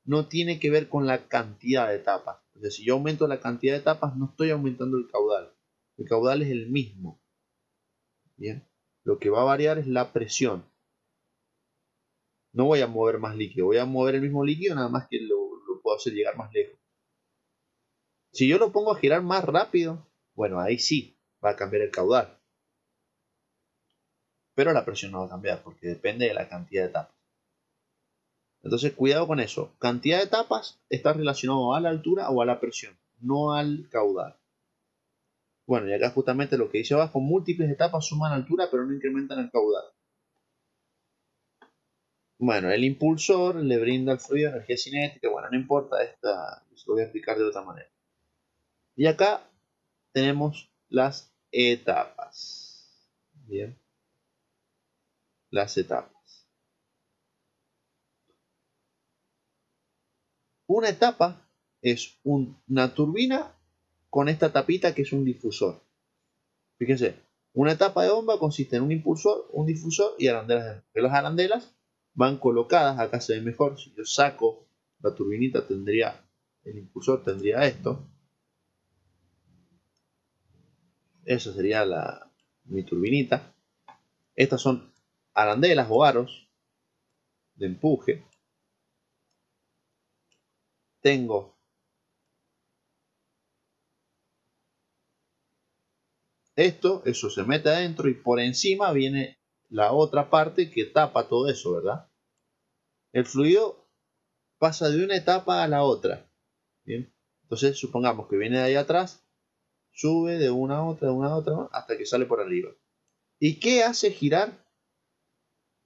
no tiene que ver con la cantidad de etapas. O sea, si yo aumento la cantidad de etapas, no estoy aumentando el caudal. El caudal es el mismo. ¿Bien? Lo que va a variar es la presión. No voy a mover más líquido, voy a mover el mismo líquido, nada más que lo puedo hacer llegar más lejos. Si yo lo pongo a girar más rápido, bueno, ahí sí va a cambiar el caudal. Pero la presión no va a cambiar porque depende de la cantidad de etapas. Entonces, cuidado con eso. Cantidad de etapas está relacionado a la altura o a la presión, no al caudal. Bueno, y acá justamente lo que dice abajo, múltiples etapas suman altura pero no incrementan el caudal. Bueno, el impulsor le brinda al fluido energía cinética. Bueno, no importa, lo voy a explicar de otra manera. Y acá tenemos las etapas. Bien, las etapas. Una etapa es una turbina con esta tapita que es un difusor. Fíjense, una etapa de bomba consiste en un impulsor, un difusor y arandelas. Las arandelas van colocadas, acá se ve mejor, si yo saco la turbinita el impulsor tendría esto. Esa sería mi turbinita. Estas son arandelas o aros de empuje. Tengo eso se mete adentro y por encima viene la otra parte que tapa todo eso, ¿verdad? El fluido pasa de una etapa a la otra. ¿Bien? Entonces supongamos que viene de ahí atrás, sube de una a otra, hasta que sale por arriba. ¿Y qué hace girar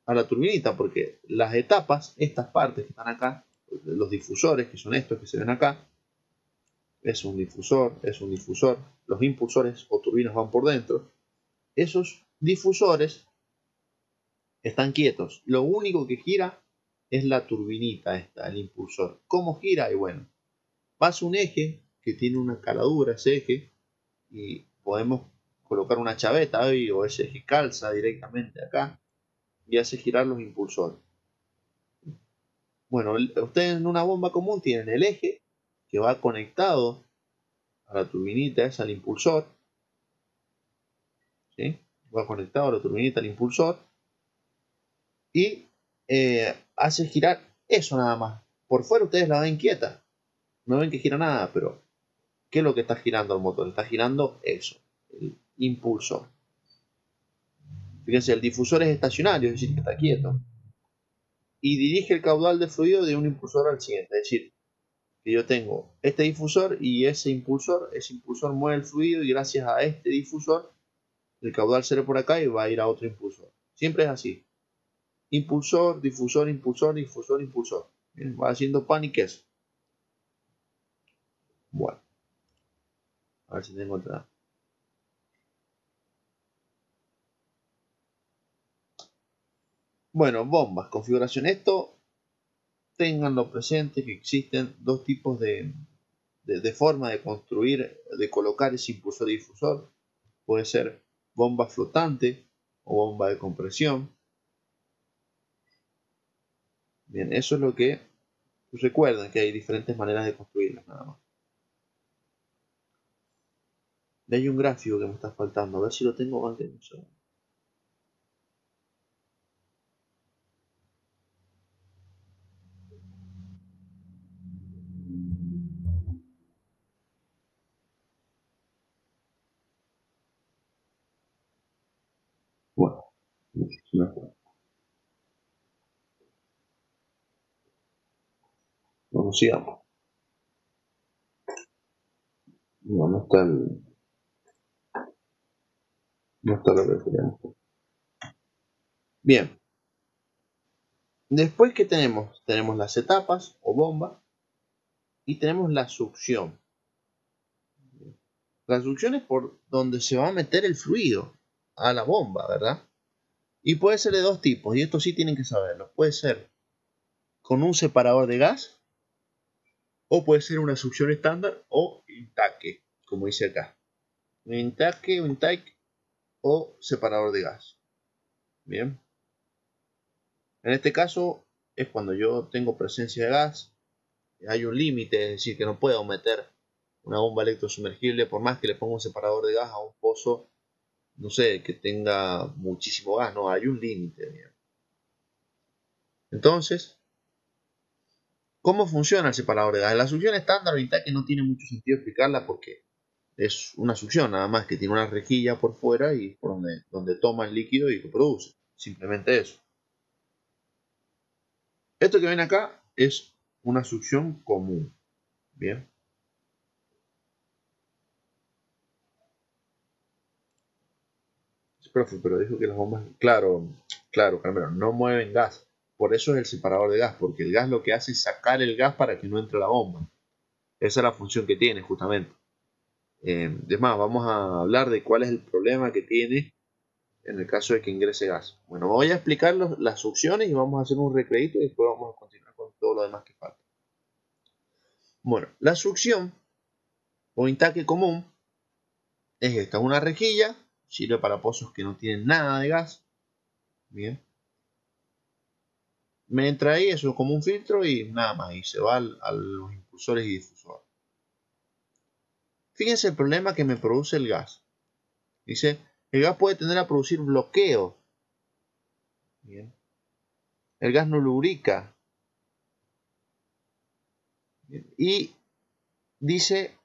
a la turbinita? Porque las etapas, estas partes que están acá, los difusores, que son estos que se ven acá, es un difusor, los impulsores o turbinas van por dentro, esos difusores están quietos, lo único que gira es la turbinita esta, el impulsor. ¿Cómo gira? Y bueno, pasa un eje que tiene una caladura, ese eje, y podemos colocar una chaveta ahí, o ese eje calza directamente acá y hace girar los impulsores. Bueno, ustedes en una bomba común tienen el eje que va conectado a la turbinita, es al impulsor, ¿sí? Va conectado a la turbinita al impulsor y hace girar eso nada más. Por fuera ustedes la ven quieta, no ven que gira nada, pero ¿qué es lo que está girando el motor? Está girando eso, el impulsor. Fíjense, el difusor es estacionario, es decir, que está quieto, y dirige el caudal de fluido de un impulsor al siguiente, es decir, que yo tengo este difusor y ese impulsor mueve el fluido y gracias a este difusor el caudal sale por acá y va a ir a otro impulsor. Siempre es así. Impulsor, difusor, impulsor, difusor, impulsor. Bien, va haciendo pan y queso. Bueno, a ver si tengo otra. Bueno, bombas, configuración. Esto, ténganlo presente que existen dos tipos de forma de construir, de colocar ese impulsor y difusor. Puede ser bomba flotante o bomba de compresión. Bien, eso es lo que recuerden, que hay diferentes maneras de construirlas nada más. Y hay un gráfico que me está faltando, a ver si lo tengo antes de un segundo. Bueno, vamos, sigamos. No está lo que queremos. Bien. Después, ¿qué tenemos? Tenemos las etapas o bomba y tenemos la succión. La succión es por donde se va a meter el fluido a la bomba, ¿verdad? Y puede ser de dos tipos, y esto sí tienen que saberlo. Puede ser con un separador de gas, o puede ser una succión estándar o intake, como dice acá. Un intake o separador de gas. Bien. En este caso es cuando yo tengo presencia de gas, hay un límite, es decir, que no puedo meter una bomba electrosumergible por más que le ponga un separador de gas a un pozo, no sé, que tenga muchísimo gas, no, hay un límite. Entonces, ¿cómo funciona el separador de gas? La succión estándar ahorita que no tiene mucho sentido explicarla porque es una succión nada más que tiene una rejilla por fuera y por donde toma el líquido y lo produce. Simplemente eso. Esto que ven acá es una succión común. Bien. Profe, pero dijo que las bombas, claro, Carmelo, no mueven gas. Por eso es el separador de gas, porque el gas lo que hace es sacar el gas para que no entre la bomba. Esa es la función que tiene, justamente. Es más, vamos a hablar de cuál es el problema que tiene en el caso de que ingrese gas. Bueno, voy a explicar las succiones y vamos a hacer un recrédito y después vamos a continuar con todo lo demás que falta. Bueno, la succión o intake común es esta, una rejilla, sirve para pozos que no tienen nada de gas. Bien. Me entra ahí, eso es como un filtro y nada más, y se va a los impulsores y difusores. Fíjense el problema que me produce el gas. Dice, el gas puede tender a producir bloqueo. Bien. El gas no lubrica. Bien. Y dice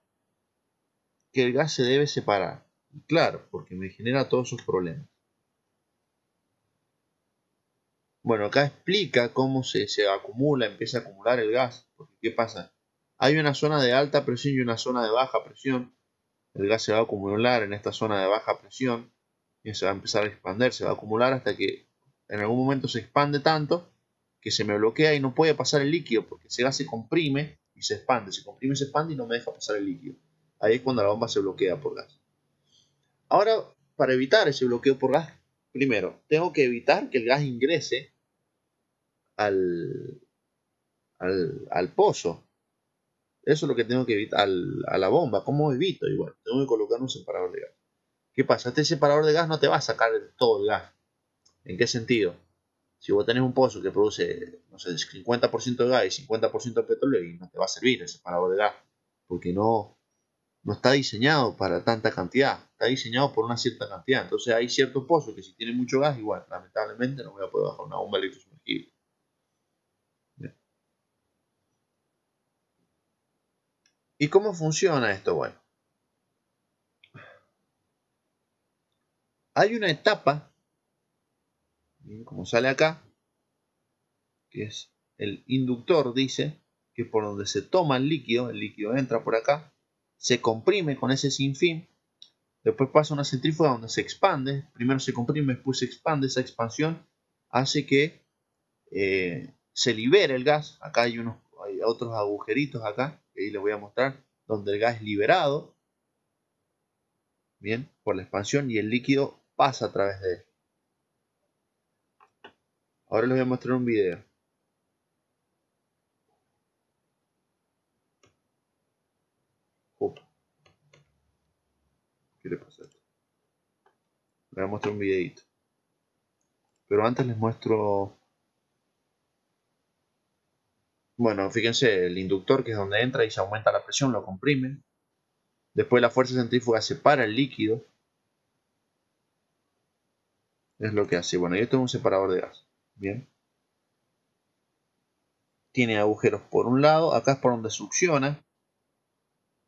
que el gas se debe separar. Claro, porque me genera todos esos problemas. Bueno, acá explica cómo se acumula, empieza a acumular el gas. Porque, ¿qué pasa? Hay una zona de alta presión y una zona de baja presión. el gas se va a acumular en esta zona de baja presión y se va a empezar a expandir, se va a acumular hasta que en algún momento se expande tanto que se me bloquea y no puede pasar el líquido porque ese gas se comprime y se expande, se comprime y se expande y no me deja pasar el líquido. Ahí es cuando la bomba se bloquea por gas. Ahora, para evitar ese bloqueo por gas, primero, tengo que evitar que el gas ingrese al pozo. Eso es lo que tengo que evitar, a la bomba. ¿Cómo evito? Igual, tengo que colocar un separador de gas. ¿Qué pasa? Este separador de gas no te va a sacar todo el gas. ¿En qué sentido? Si vos tenés un pozo que produce, no sé, 50% de gas y 50% de petróleo, y no te va a servir el separador de gas, porque no está diseñado para tanta cantidad, está diseñado por una cierta cantidad. Entonces hay ciertos pozos que si tienen mucho gas, igual, lamentablemente no voy a poder bajar una bomba electrosumergible. ¿Y cómo funciona esto? Bueno, hay una etapa, como sale acá, que es el inductor, dice, que por donde se toma el líquido entra por acá, se comprime con ese sinfín, después pasa una centrífuga donde se expande, primero se comprime, después se expande, esa expansión hace que se libere el gas. Acá hay otros agujeritos acá, que ahí les voy a mostrar, donde el gas es liberado, bien, por la expansión y el líquido pasa a través de él. Ahora les voy a mostrar un video. ¿Qué le pasa a esto? Les voy a mostrar un videito. Pero antes les muestro. Bueno, fíjense, el inductor, que es donde entra y se aumenta la presión, lo comprime. Después la fuerza centrífuga separa el líquido. Es lo que hace. Bueno, yo tengo un separador de gas. Bien. Tiene agujeros por un lado. Acá es por donde succiona.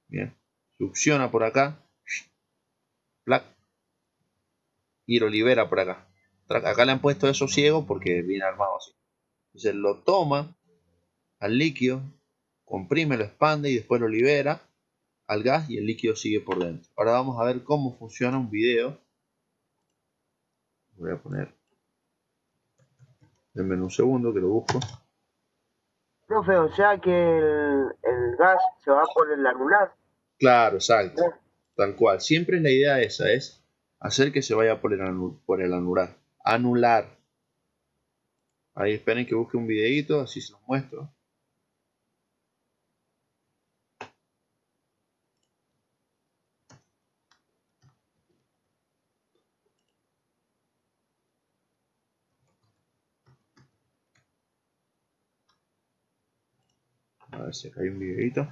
Bien. Succiona por acá. Plac. Y lo libera por acá. Acá le han puesto eso ciego porque viene armado así. Entonces lo toma al líquido, comprime, lo expande y después lo libera al gas y el líquido sigue por dentro. Ahora vamos a ver cómo funciona un video. Voy a poner. Denme un segundo que lo busco. Profe, o sea que el gas se va por el anular. Claro, exacto. Tal cual. Siempre es la idea esa, es hacer que se vaya por el anular. Anular. Ahí esperen que busque un videito, así se los muestro. A ver si acá hay un videito.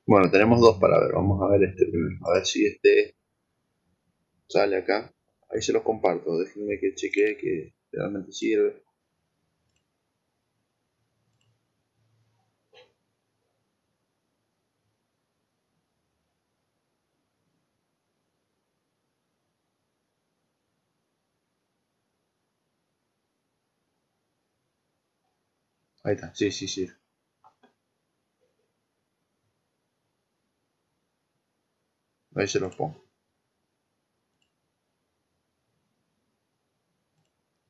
Bueno, tenemos dos para ver. Vamos a ver este primero. A ver si este sale acá. Ahí se los comparto. Déjenme que chequee que realmente sirve. Ahí está. Sí, sí, sí. Ahí se los pongo.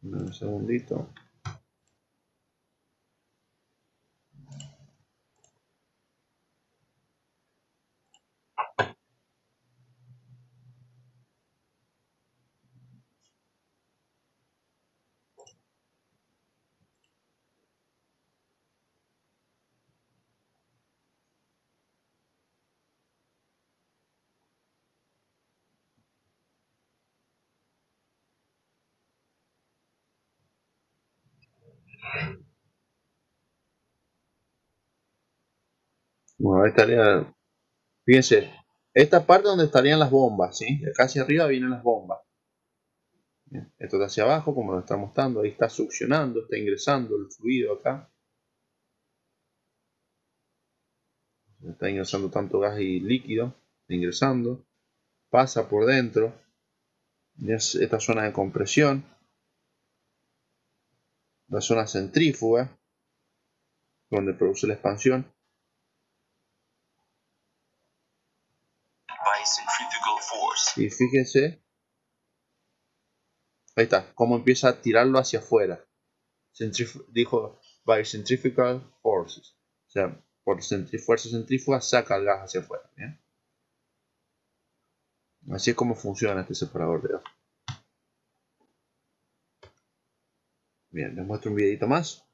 Un segundito. Bueno, ahí estaría. Fíjense, esta parte donde estarían las bombas, ¿sí? Acá hacia arriba vienen las bombas. Bien, esto de hacia abajo, como lo está mostrando, ahí está succionando, está ingresando el fluido acá. Está ingresando tanto gas y líquido, ingresando, pasa por dentro, y es esta zona de compresión, la zona centrífuga, donde produce la expansión. Y fíjense, ahí está, cómo empieza a tirarlo hacia afuera. Dijo by centrifugal forces, o sea, por fuerza centrífuga saca el gas hacia afuera. ¿Bien? Así es como funciona este separador de gas. Bien, les muestro un videito más.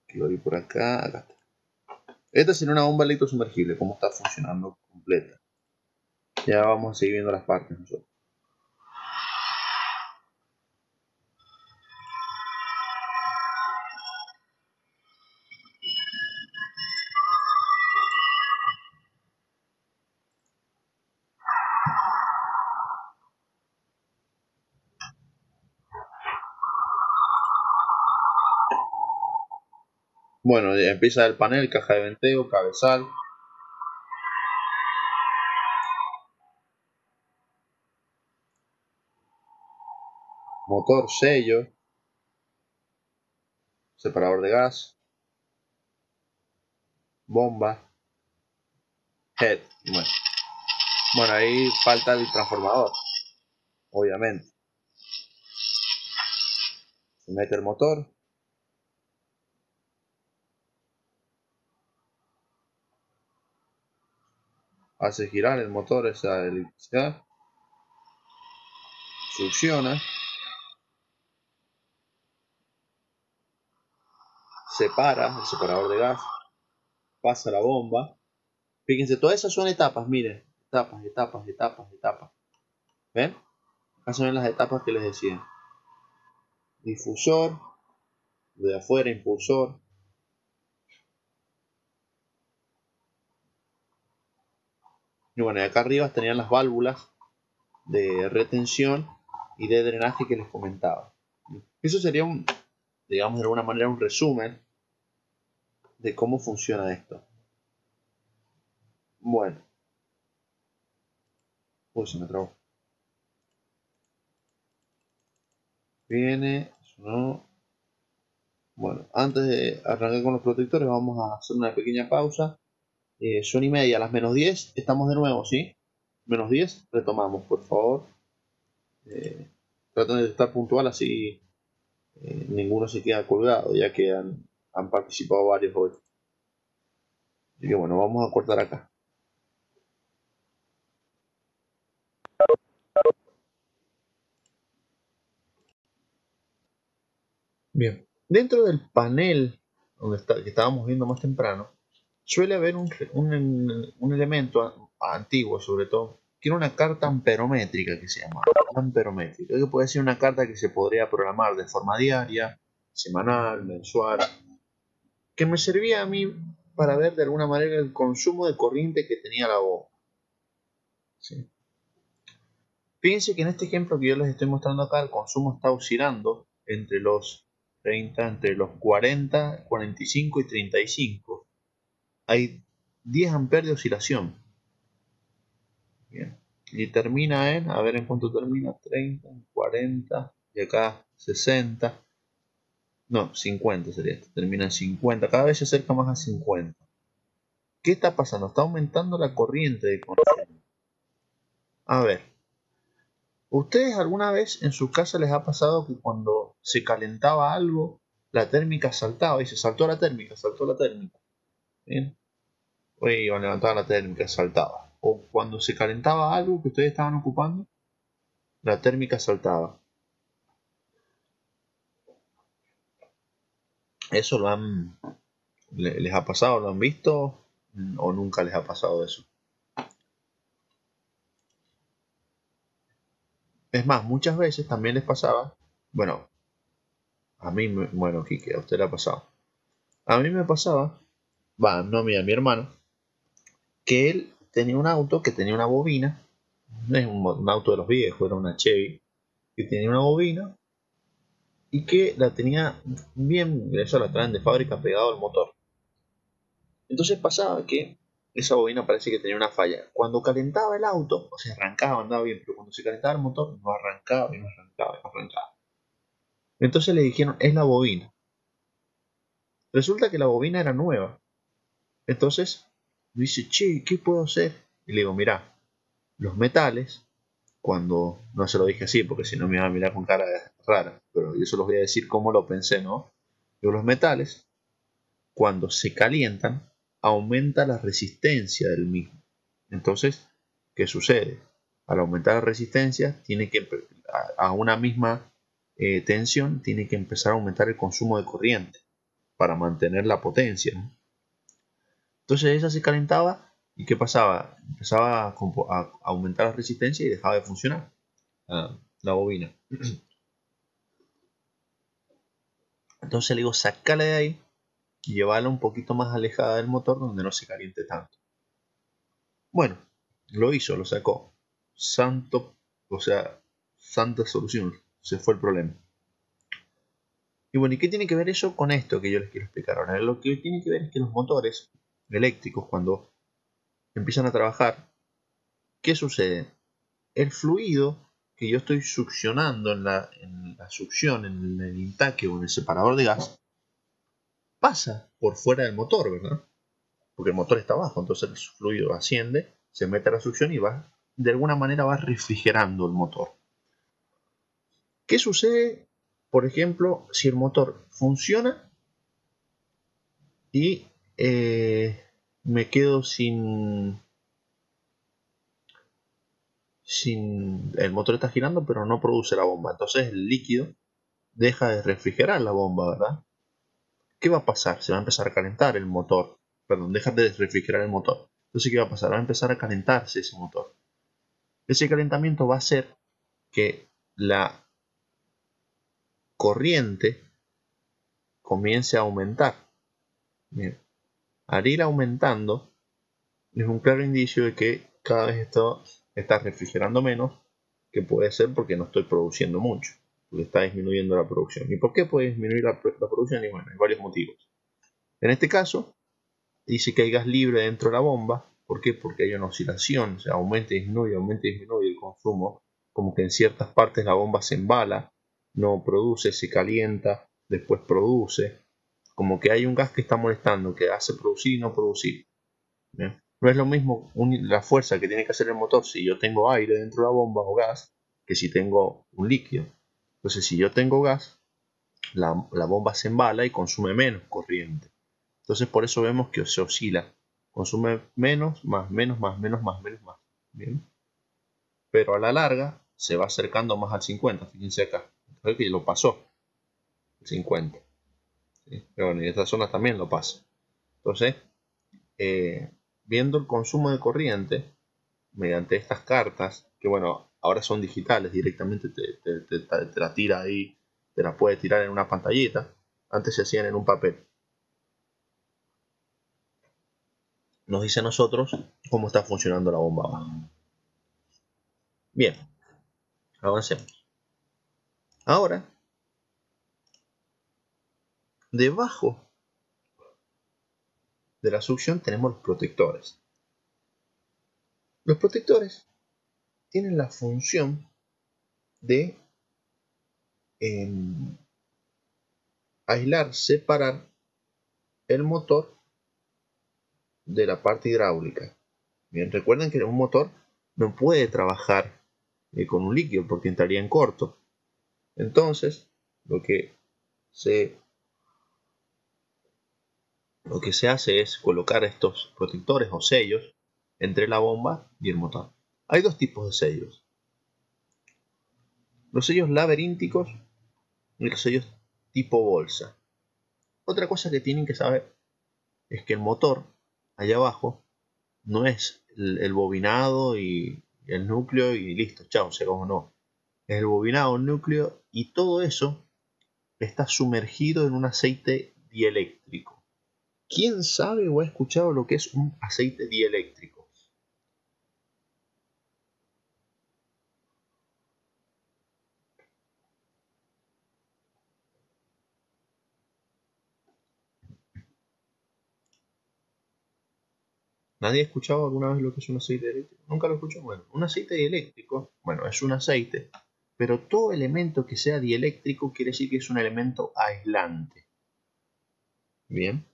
Que lo vi por acá, acá está. Esta sería una bomba electrosumergible, cómo está funcionando completa. Ya vamos a seguir viendo las partes nosotros. Bueno, ya empieza el panel, caja de venteo, cabezal. Motor, sello. Separador de gas. Bomba. Head. Bueno, ahí falta el transformador. Obviamente. Se mete el motor. Hace girar el motor esa electricidad. Succiona. Separa el separador de gas. Pasa la bomba. Fíjense, todas esas son etapas, miren. Etapas, etapas, etapas, etapas. ¿Ven? Acá se ven las etapas que les decía. Difusor. De afuera, impulsor. Y bueno, y acá arriba tenían las válvulas de retención y de drenaje que les comentaba. Eso sería digamos de alguna manera, un resumen de cómo funciona esto. Bueno. Uy, se me trabó. Viene, sonó. Bueno, antes de arrancar con los protectores vamos a hacer una pequeña pausa. Son y media, a las menos 10 estamos de nuevo, ¿sí? Menos 10, retomamos, por favor. Traten de estar puntual, así ninguno se queda colgado, ya que han participado varios hoy. Así que bueno, vamos a cortar acá. Bien, dentro del panel que estábamos viendo más temprano, suele haber un elemento antiguo, sobre todo, tiene una carta amperométrica que se llama amperométrica, que puede ser una carta que se podría programar de forma diaria, semanal, mensual, que me servía a mí para ver de alguna manera el consumo de corriente que tenía la bomba. ¿Sí? Fíjense que en este ejemplo que yo les estoy mostrando acá, el consumo está oscilando entre los 30, entre los 40, 45 y 35. Hay 10 amperes de oscilación. Bien. Y termina en, a ver en cuánto termina, 30, 40, y acá 60. No, 50 sería esto. Termina en 50. Cada vez se acerca más a 50. ¿Qué está pasando? Está aumentando la corriente de consumo. A ver. ¿Ustedes alguna vez en su casa les ha pasado que cuando se calentaba algo, la térmica saltaba y se saltó la térmica, saltó la térmica? ¿Bien? O iban a levantar la térmica, saltaba. O cuando se calentaba algo que ustedes estaban ocupando, la térmica saltaba. ¿Eso les ha pasado? ¿Lo han visto? ¿O nunca les ha pasado eso? Es más, muchas veces también les pasaba, bueno, bueno, Kike, a usted le ha pasado. A mí me pasaba, no a mí, a mi hermano, que él tenía un auto que tenía una bobina, no es un auto de los viejos, era una Chevy, que tenía una bobina, y que la tenía bien, eso la traen de fábrica pegado al motor. Entonces pasaba que esa bobina parece que tenía una falla. Cuando calentaba el auto, o sea, arrancaba, andaba bien, pero cuando se calentaba el motor, no arrancaba y no arrancaba y no arrancaba. Entonces le dijeron, es la bobina. Resulta que la bobina era nueva. Entonces dice, che, ¿qué puedo hacer? Y le digo, mirá, los metales, cuando, no se lo dije así, porque si no me iba a mirar con cara rara, pero yo se los voy a decir cómo lo pensé, ¿no? Digo, los metales, cuando se calientan, aumenta la resistencia del mismo. Entonces, ¿qué sucede? Al aumentar la resistencia, tiene que, a una misma tensión, tiene que empezar a aumentar el consumo de corriente para mantener la potencia, ¿no? Entonces esa se calentaba y ¿qué pasaba? Empezaba a aumentar la resistencia y dejaba de funcionar la bobina. Entonces le digo, sacala de ahí y llevarla un poquito más alejada del motor donde no se caliente tanto. Bueno, lo hizo, lo sacó. Santo, o sea, santa solución. Se fue el problema. Y bueno, ¿y qué tiene que ver eso con esto que yo les quiero explicar ahora? Lo que tiene que ver es que los motores eléctricos, cuando empiezan a trabajar, ¿qué sucede? El fluido que yo estoy succionando en la succión, en el intaque o en el separador de gas, pasa por fuera del motor, ¿verdad? Porque el motor está abajo, entonces el fluido asciende, se mete a la succión y va, de alguna manera va refrigerando el motor. ¿Qué sucede, por ejemplo, si el motor funciona y me quedo sin... El motor está girando pero no produce la bomba, entonces el líquido deja de refrigerar la bomba, ¿verdad? ¿Qué va a pasar? Se va a empezar a calentar el motor. Perdón, deja de refrigerar el motor. Entonces, ¿qué va a pasar? Va a empezar a calentarse ese motor. Ese calentamiento va a hacer que la corriente comience a aumentar. Bien. Al ir aumentando, es un claro indicio de que cada vez esto está refrigerando menos, que puede ser porque no estoy produciendo mucho, porque está disminuyendo la producción. ¿Y por qué puede disminuir la producción? Y bueno, hay varios motivos. En este caso, dice que hay gas libre dentro de la bomba. ¿Por qué? Porque hay una oscilación, o sea, aumenta y disminuye el consumo, como que en ciertas partes la bomba se embala, no produce, se calienta, después produce, como que hay un gas que está molestando, que hace producir y no producir. ¿Bien? No es lo mismo la fuerza que tiene que hacer el motor si yo tengo aire dentro de la bomba o gas, que si tengo un líquido. Entonces, si yo tengo gas, la bomba se embala y consume menos corriente. Entonces por eso vemos que se oscila. Consume menos, más, menos, más, menos, más, menos, más. Bien. Pero a la larga se va acercando más al 50. Fíjense acá. Creo que lo pasó. El 50. ¿Sí? Pero bueno, y esta zona también lo pasa. Entonces, viendo el consumo de corriente mediante estas cartas, que bueno, ahora son digitales, directamente te la tira ahí, te la puede tirar en una pantallita. Antes se hacían en un papel. Nos dice a nosotros cómo está funcionando la bomba abajo. Bien, avancemos. Ahora, debajo de la succión tenemos los protectores. Los protectores tienen la función de aislar, separar el motor de la parte hidráulica. Bien, recuerden que un motor no puede trabajar con un líquido porque entraría en corto. Entonces, lo que se hace es colocar estos protectores o sellos entre la bomba y el motor. Hay dos tipos de sellos. Los sellos laberínticos y los sellos tipo bolsa. Otra cosa que tienen que saber es que el motor, allá abajo, no es el bobinado y el núcleo y listo, chao, se acabó, no. Es el bobinado, el núcleo y todo eso está sumergido en un aceite dieléctrico. ¿Quién sabe o ha escuchado lo que es un aceite dieléctrico? ¿Nadie ha escuchado alguna vez lo que es un aceite eléctrico? ¿Nunca lo escuchó? Bueno, un aceite dieléctrico, bueno, es un aceite, pero todo elemento que sea dieléctrico quiere decir que es un elemento aislante. Bien.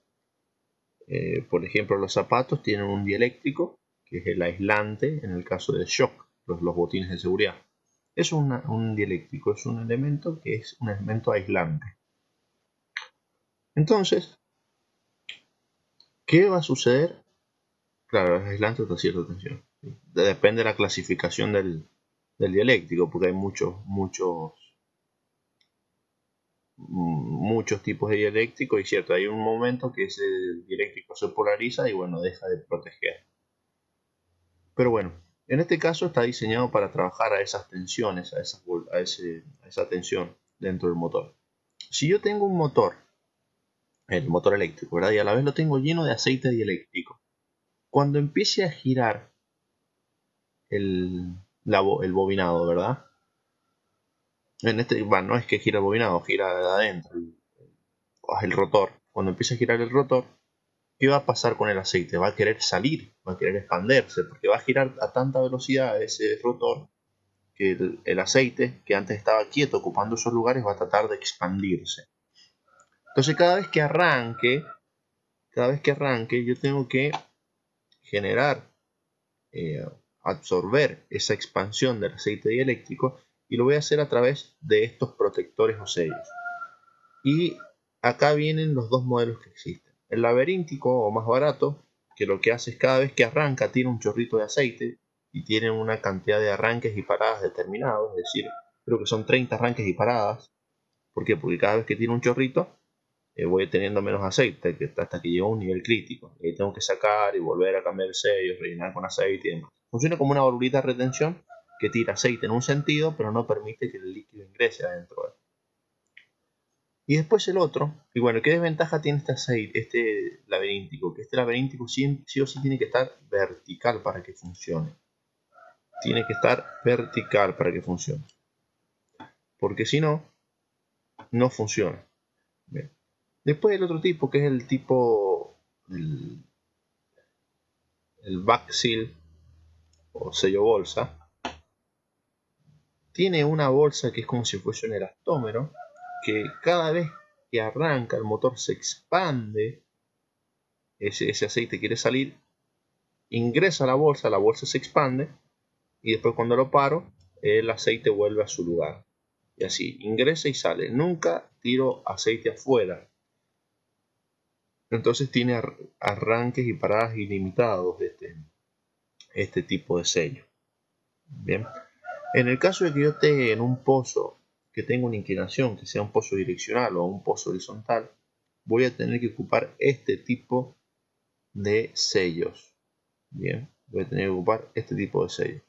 Por ejemplo, los zapatos tienen un dieléctrico, que es el aislante en el caso del shock, los botines de seguridad. Es un dieléctrico, es un elemento que es un elemento aislante. Entonces, ¿qué va a suceder? Claro, es aislante hasta cierta tensión. Depende de la clasificación del dieléctrico, porque hay muchos tipos de dieléctrico y cierto, hay un momento que ese dieléctrico se polariza y bueno, deja de proteger. Pero bueno, en este caso está diseñado para trabajar a esas tensiones, a esa tensión dentro del motor. Si yo tengo un motor, el motor eléctrico, ¿verdad? Y a la vez lo tengo lleno de aceite dieléctrico. Cuando empiece a girar el bobinado, ¿verdad? No es que gira el bobinado, gira de adentro, el rotor. Cuando empiece a girar el rotor, ¿qué va a pasar con el aceite? Va a querer salir, va a querer expandirse, porque va a girar a tanta velocidad ese rotor que el aceite, que antes estaba quieto ocupando esos lugares, va a tratar de expandirse. Entonces cada vez que arranque, yo tengo que generar, absorber esa expansión del aceite dieléctrico, y lo voy a hacer a través de estos protectores o sellos. Y acá vienen los dos modelos que existen. El laberíntico o más barato, que lo que hace es cada vez que arranca tiene un chorrito de aceite y tiene una cantidad de arranques y paradas determinados, es decir, creo que son 30 arranques y paradas. ¿Por qué? Porque cada vez que tiene un chorrito voy teniendo menos aceite hasta que llega a un nivel crítico. Y tengo que sacar y volver a cambiar el sello, rellenar con aceite y demás. Funciona como una bolita de retención que tira aceite en un sentido, pero no permite que el líquido ingrese adentro de él. Y después el otro, y bueno, ¿qué desventaja tiene este aceite, este laberíntico? Que este laberíntico sí o sí tiene que estar vertical para que funcione. Tiene que estar vertical para que funcione. Porque si no, no funciona. Bien. Después el otro tipo, que es el tipo, el back seal o sello bolsa, tiene una bolsa que es como si fuese un elastómero, que cada vez que arranca el motor se expande, ese aceite quiere salir, ingresa a la bolsa se expande y después cuando lo paro el aceite vuelve a su lugar y así ingresa y sale, nunca tiro aceite afuera. Entonces tiene arranques y paradas ilimitados de este tipo de sello. Bien, en el caso de que yo esté en un pozo que tenga una inclinación, que sea un pozo direccional o un pozo horizontal, voy a tener que ocupar este tipo de sellos. Bien, voy a tener que ocupar este tipo de sellos,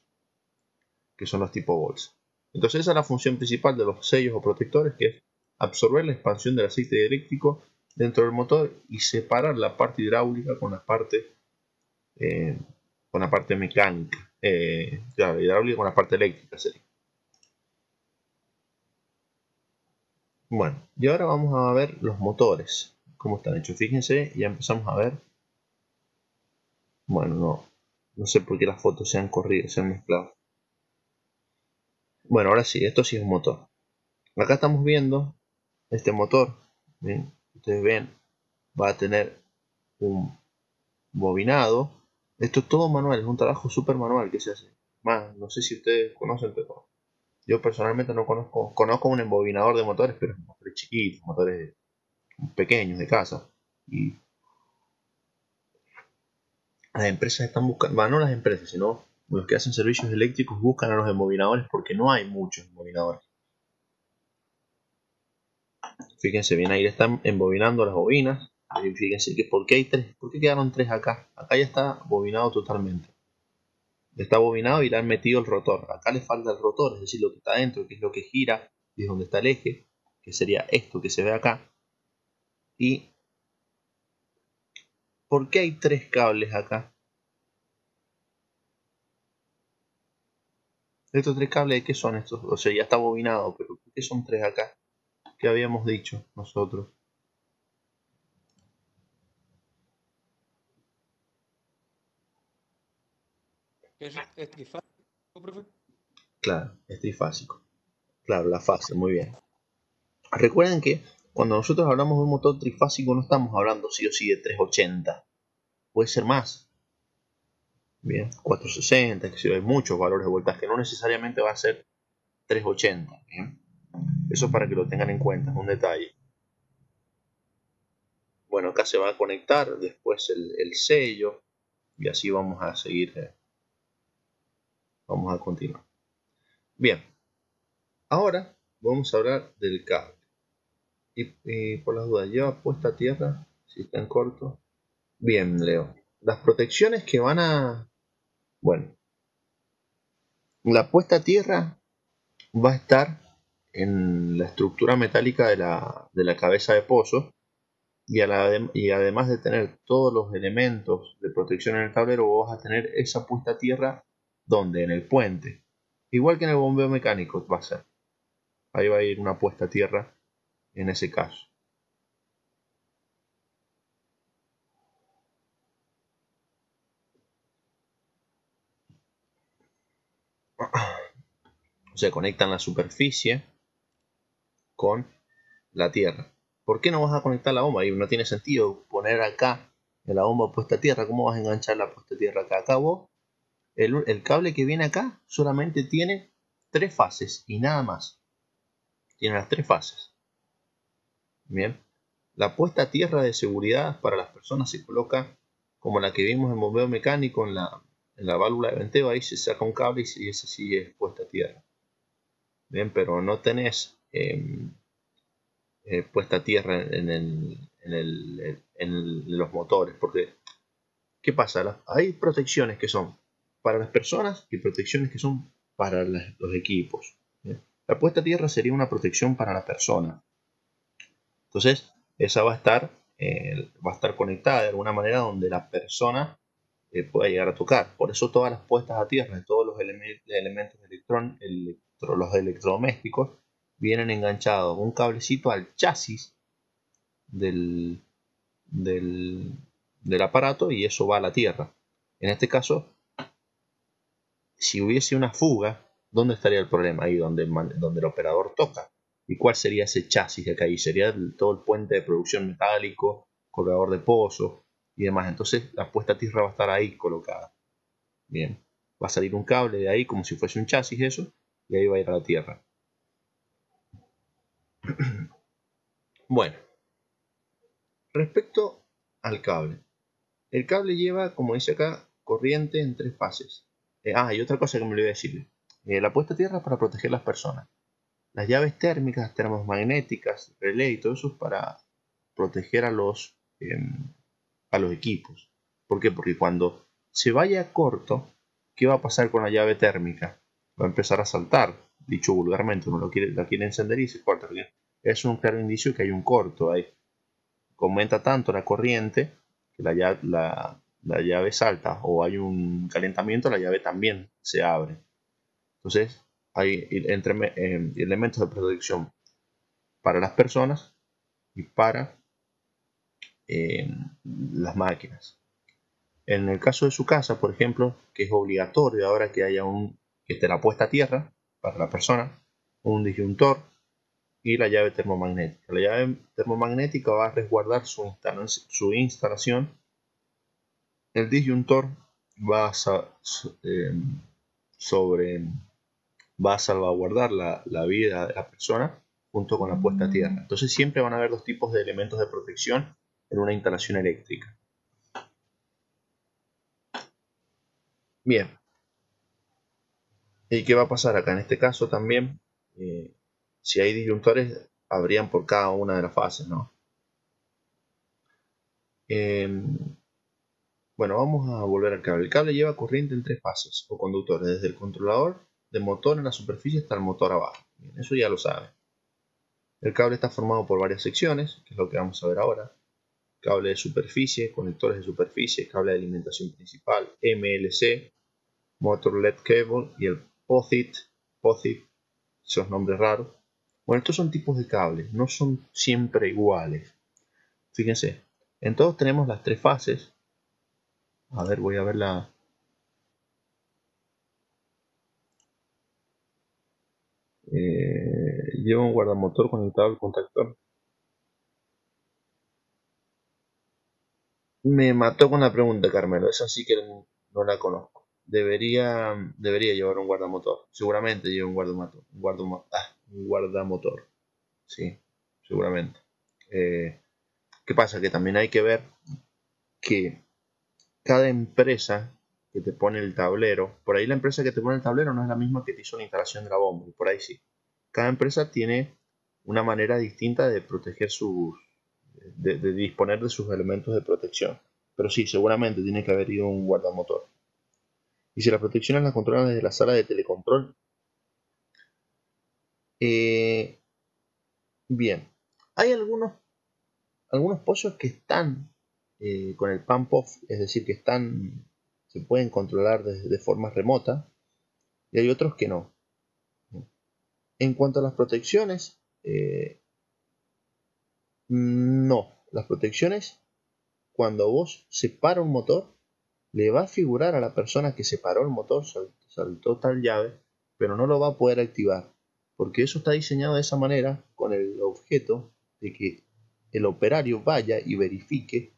que son los tipo bolsa. Entonces esa es la función principal de los sellos o protectores, que es absorber la expansión del aceite eléctrico dentro del motor y separar la parte hidráulica con la parte mecánica, claro, hidráulica con la parte eléctrica sería. Bueno, y ahora vamos a ver los motores, cómo están hechos. Fíjense, ya empezamos a ver. Bueno, no sé por qué las fotos se han corrido, se han mezclado. Bueno, ahora sí, esto sí es un motor. Acá estamos viendo este motor. ¿Bien? Ustedes ven, va a tener un bobinado. Esto es todo manual, es un trabajo súper manual que se hace. Más, no sé si ustedes conocen, pero yo personalmente no conozco un embobinador de motores, pero motores chiquitos, motores pequeños de casa. Y las empresas están buscando, bueno, no las empresas, sino los que hacen servicios eléctricos buscan a los embobinadores porque no hay muchos embobinadores. Fíjense bien, ahí le están embobinando las bobinas. Y fíjense que ¿por qué hay tres? ¿Por qué quedaron tres acá? Acá ya está bobinado totalmente. Está bobinado y le han metido el rotor. Acá le falta el rotor, es decir, lo que está dentro, que es lo que gira, y es donde está el eje, que sería esto que se ve acá. ¿Y por qué hay tres cables acá? Estos tres cables, ¿qué son estos? O sea, ya está bobinado, pero ¿por qué son tres acá? ¿Qué habíamos dicho nosotros? ¿Es trifásico, profe? Claro, es trifásico. Claro, la fase, muy bien. Recuerden que cuando nosotros hablamos de un motor trifásico no estamos hablando sí o sí de 380. Puede ser más. Bien, 460, que si hay muchos valores de voltaje, no necesariamente va a ser 380. Bien. Eso para que lo tengan en cuenta, es un detalle. Bueno, acá se va a conectar después el sello y así vamos a seguir. Vamos a continuar. Bien, ahora vamos a hablar del cable. Y por las dudas, ¿lleva puesta a tierra? Si está en corto. Bien, Leo. Las protecciones que van a... Bueno, la puesta a tierra va a estar en la estructura metálica de la cabeza de pozo y además de tener todos los elementos de protección en el tablero, vas a tener esa puesta a tierra donde en el puente, igual que en el bombeo mecánico va a ser. Ahí va a ir una puesta a tierra en ese caso. Se conectan la superficie con la tierra. ¿Por qué no vas a conectar la bomba? Y no tiene sentido poner acá en la bomba puesta a tierra. ¿Cómo vas a enganchar la puesta a tierra acá? Acá vos, el cable que viene acá solamente tiene 3 fases y nada más. Tiene las 3 fases. Bien. La puesta a tierra de seguridad para las personas se coloca como la que vimos en bombeo mecánico en la válvula de venteo. Ahí se saca un cable y ese sí es puesta a tierra. Bien, pero no tenés puesta a tierra en los motores. Porque, ¿qué pasa? Hay protecciones que son para las personas y protecciones que son para los equipos. ¿Bien? La puesta a tierra sería una protección para la persona. Entonces, esa va a estar conectada de alguna manera donde la persona pueda llegar a tocar. Por eso todas las puestas a tierra de todos los elementos los electrodomésticos vienen enganchados un cablecito al chasis del, del, del aparato y eso va a la tierra. En este caso, si hubiese una fuga, ¿dónde estaría el problema? Ahí donde el operador toca. ¿Y cuál sería ese chasis de acá? Ahí sería todo el puente de producción metálico, colgador de pozos y demás. Entonces la puesta a tierra va a estar ahí colocada. Bien, va a salir un cable de ahí como si fuese un chasis eso, y ahí va a ir a la tierra. Bueno, respecto al cable. El cable lleva, como dice acá, corriente en 3 fases. Y otra cosa que me olvidé decir. La puesta a tierra es para proteger las personas. Las llaves térmicas, termomagnéticas, relé y todo eso es para proteger a los equipos. ¿Por qué? Porque cuando se vaya corto, ¿qué va a pasar con la llave térmica? Va a empezar a saltar, dicho vulgarmente, uno la quiere encender y se corta. Es un claro indicio que hay un corto ahí. Aumenta tanto la corriente que la llave salta o hay un calentamiento, la llave también se abre. Entonces hay elementos de protección para las personas y para las máquinas. En el caso de su casa, por ejemplo, que es obligatorio ahora que haya que esté la puesta a tierra para la persona, un disyuntor y la llave termomagnética. La llave termomagnética va a resguardar su instalación. El disyuntor va a salvaguardar la vida de la persona junto con la puesta a tierra. Entonces siempre van a haber 2 tipos de elementos de protección en una instalación eléctrica. Bien. ¿Y qué va a pasar acá? En este caso también, si hay disyuntores, habrían por cada una de las fases, ¿no? Bueno, vamos a volver al cable. El cable lleva corriente en 3 fases o conductores, desde el controlador de motor en la superficie hasta el motor abajo. Bien, eso ya lo saben. El cable está formado por varias secciones, que es lo que vamos a ver ahora. Cable de superficie, conectores de superficie, cable de alimentación principal, MLC, motor LED cable y el POSIT, esos nombres raros. Bueno, estos son tipos de cables, no son siempre iguales. Fíjense, en todos tenemos las 3 fases. A ver, voy a ver lleva un guardamotor conectado al contactor. Me mató con la pregunta, Carmelo. Esa sí que no la conozco. Debería llevar un guardamotor. Seguramente lleva un guardamotor. Un guardamotor. Sí, seguramente. ¿Qué pasa? Que también hay que ver que cada empresa que te pone el tablero, por ahí la empresa que te pone el tablero no es la misma que te hizo la instalación de la bomba, y por ahí sí. Cada empresa tiene una manera distinta de proteger de disponer de sus elementos de protección. Pero sí, seguramente tiene que haber ido un guardamotor. Y si las protecciones las controlan desde la sala de telecontrol, eh, bien. Hay algunos pozos que están con el pump off, es decir, se pueden controlar de forma remota, y hay otros que no. En cuanto a las protecciones, no. Las protecciones, cuando vos separa un motor, le va a figurar a la persona que separó el motor, saltó tal llave, pero no lo va a poder activar, porque eso está diseñado de esa manera con el objeto de que el operario vaya y verifique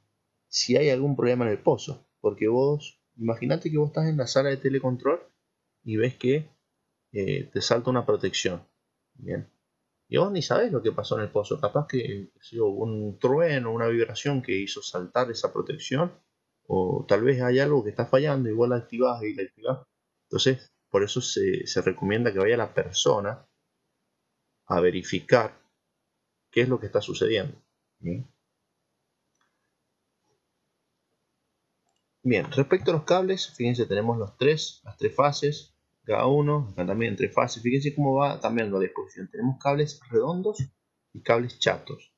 si hay algún problema en el pozo. Porque vos, imagínate que vos estás en la sala de telecontrol y ves que te salta una protección. Bien. Y vos ni sabés lo que pasó en el pozo. Capaz que hubo un trueno, una vibración que hizo saltar esa protección. O tal vez hay algo que está fallando y vos la activás y la activás. Entonces, por eso se recomienda que vaya la persona a verificar qué es lo que está sucediendo. Bien. Bien, respecto a los cables, fíjense, tenemos las tres fases, cada uno, acá también tres fases. Fíjense cómo va cambiando la disposición. Tenemos cables redondos y cables chatos.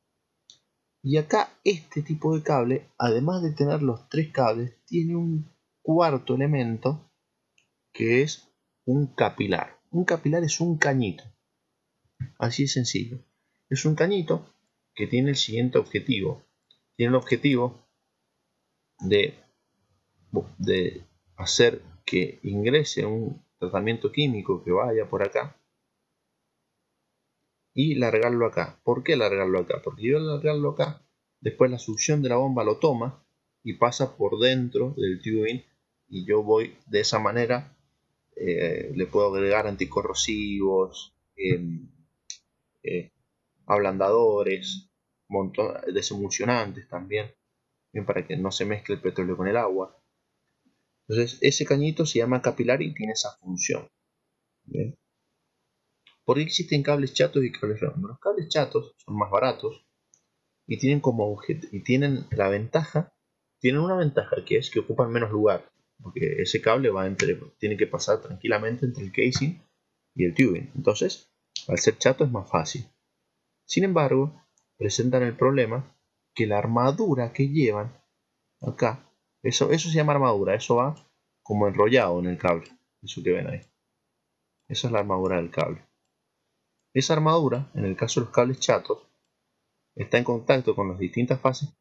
Y acá este tipo de cable, además de tener los tres cables, tiene un cuarto elemento que es un capilar. Un capilar es un cañito, así de sencillo. Es un cañito que tiene el siguiente objetivo. Tiene el objetivo de hacer que ingrese un tratamiento químico que vaya por acá y largarlo acá. ¿Por qué largarlo acá? Porque yo al largarlo acá, después la succión de la bomba lo toma y pasa por dentro del tubing, y yo voy de esa manera, le puedo agregar anticorrosivos, ablandadores, desemulsionantes también, bien, para que no se mezcle el petróleo con el agua. Entonces ese cañito se llama capilar y tiene esa función. Bien. ¿Por qué existen cables chatos y cables redondos? Los cables chatos son más baratos y tienen como objeto, y tienen una ventaja, que es que ocupan menos lugar, porque ese cable tiene que pasar tranquilamente entre el casing y el tubing. Entonces, al ser chato es más fácil. Sin embargo, presentan el problema que la armadura que llevan acá, eso se llama armadura, eso va como enrollado en el cable, eso que ven ahí. Esa es la armadura del cable. Esa armadura, en el caso de los cables chatos, está en contacto con las distintas fases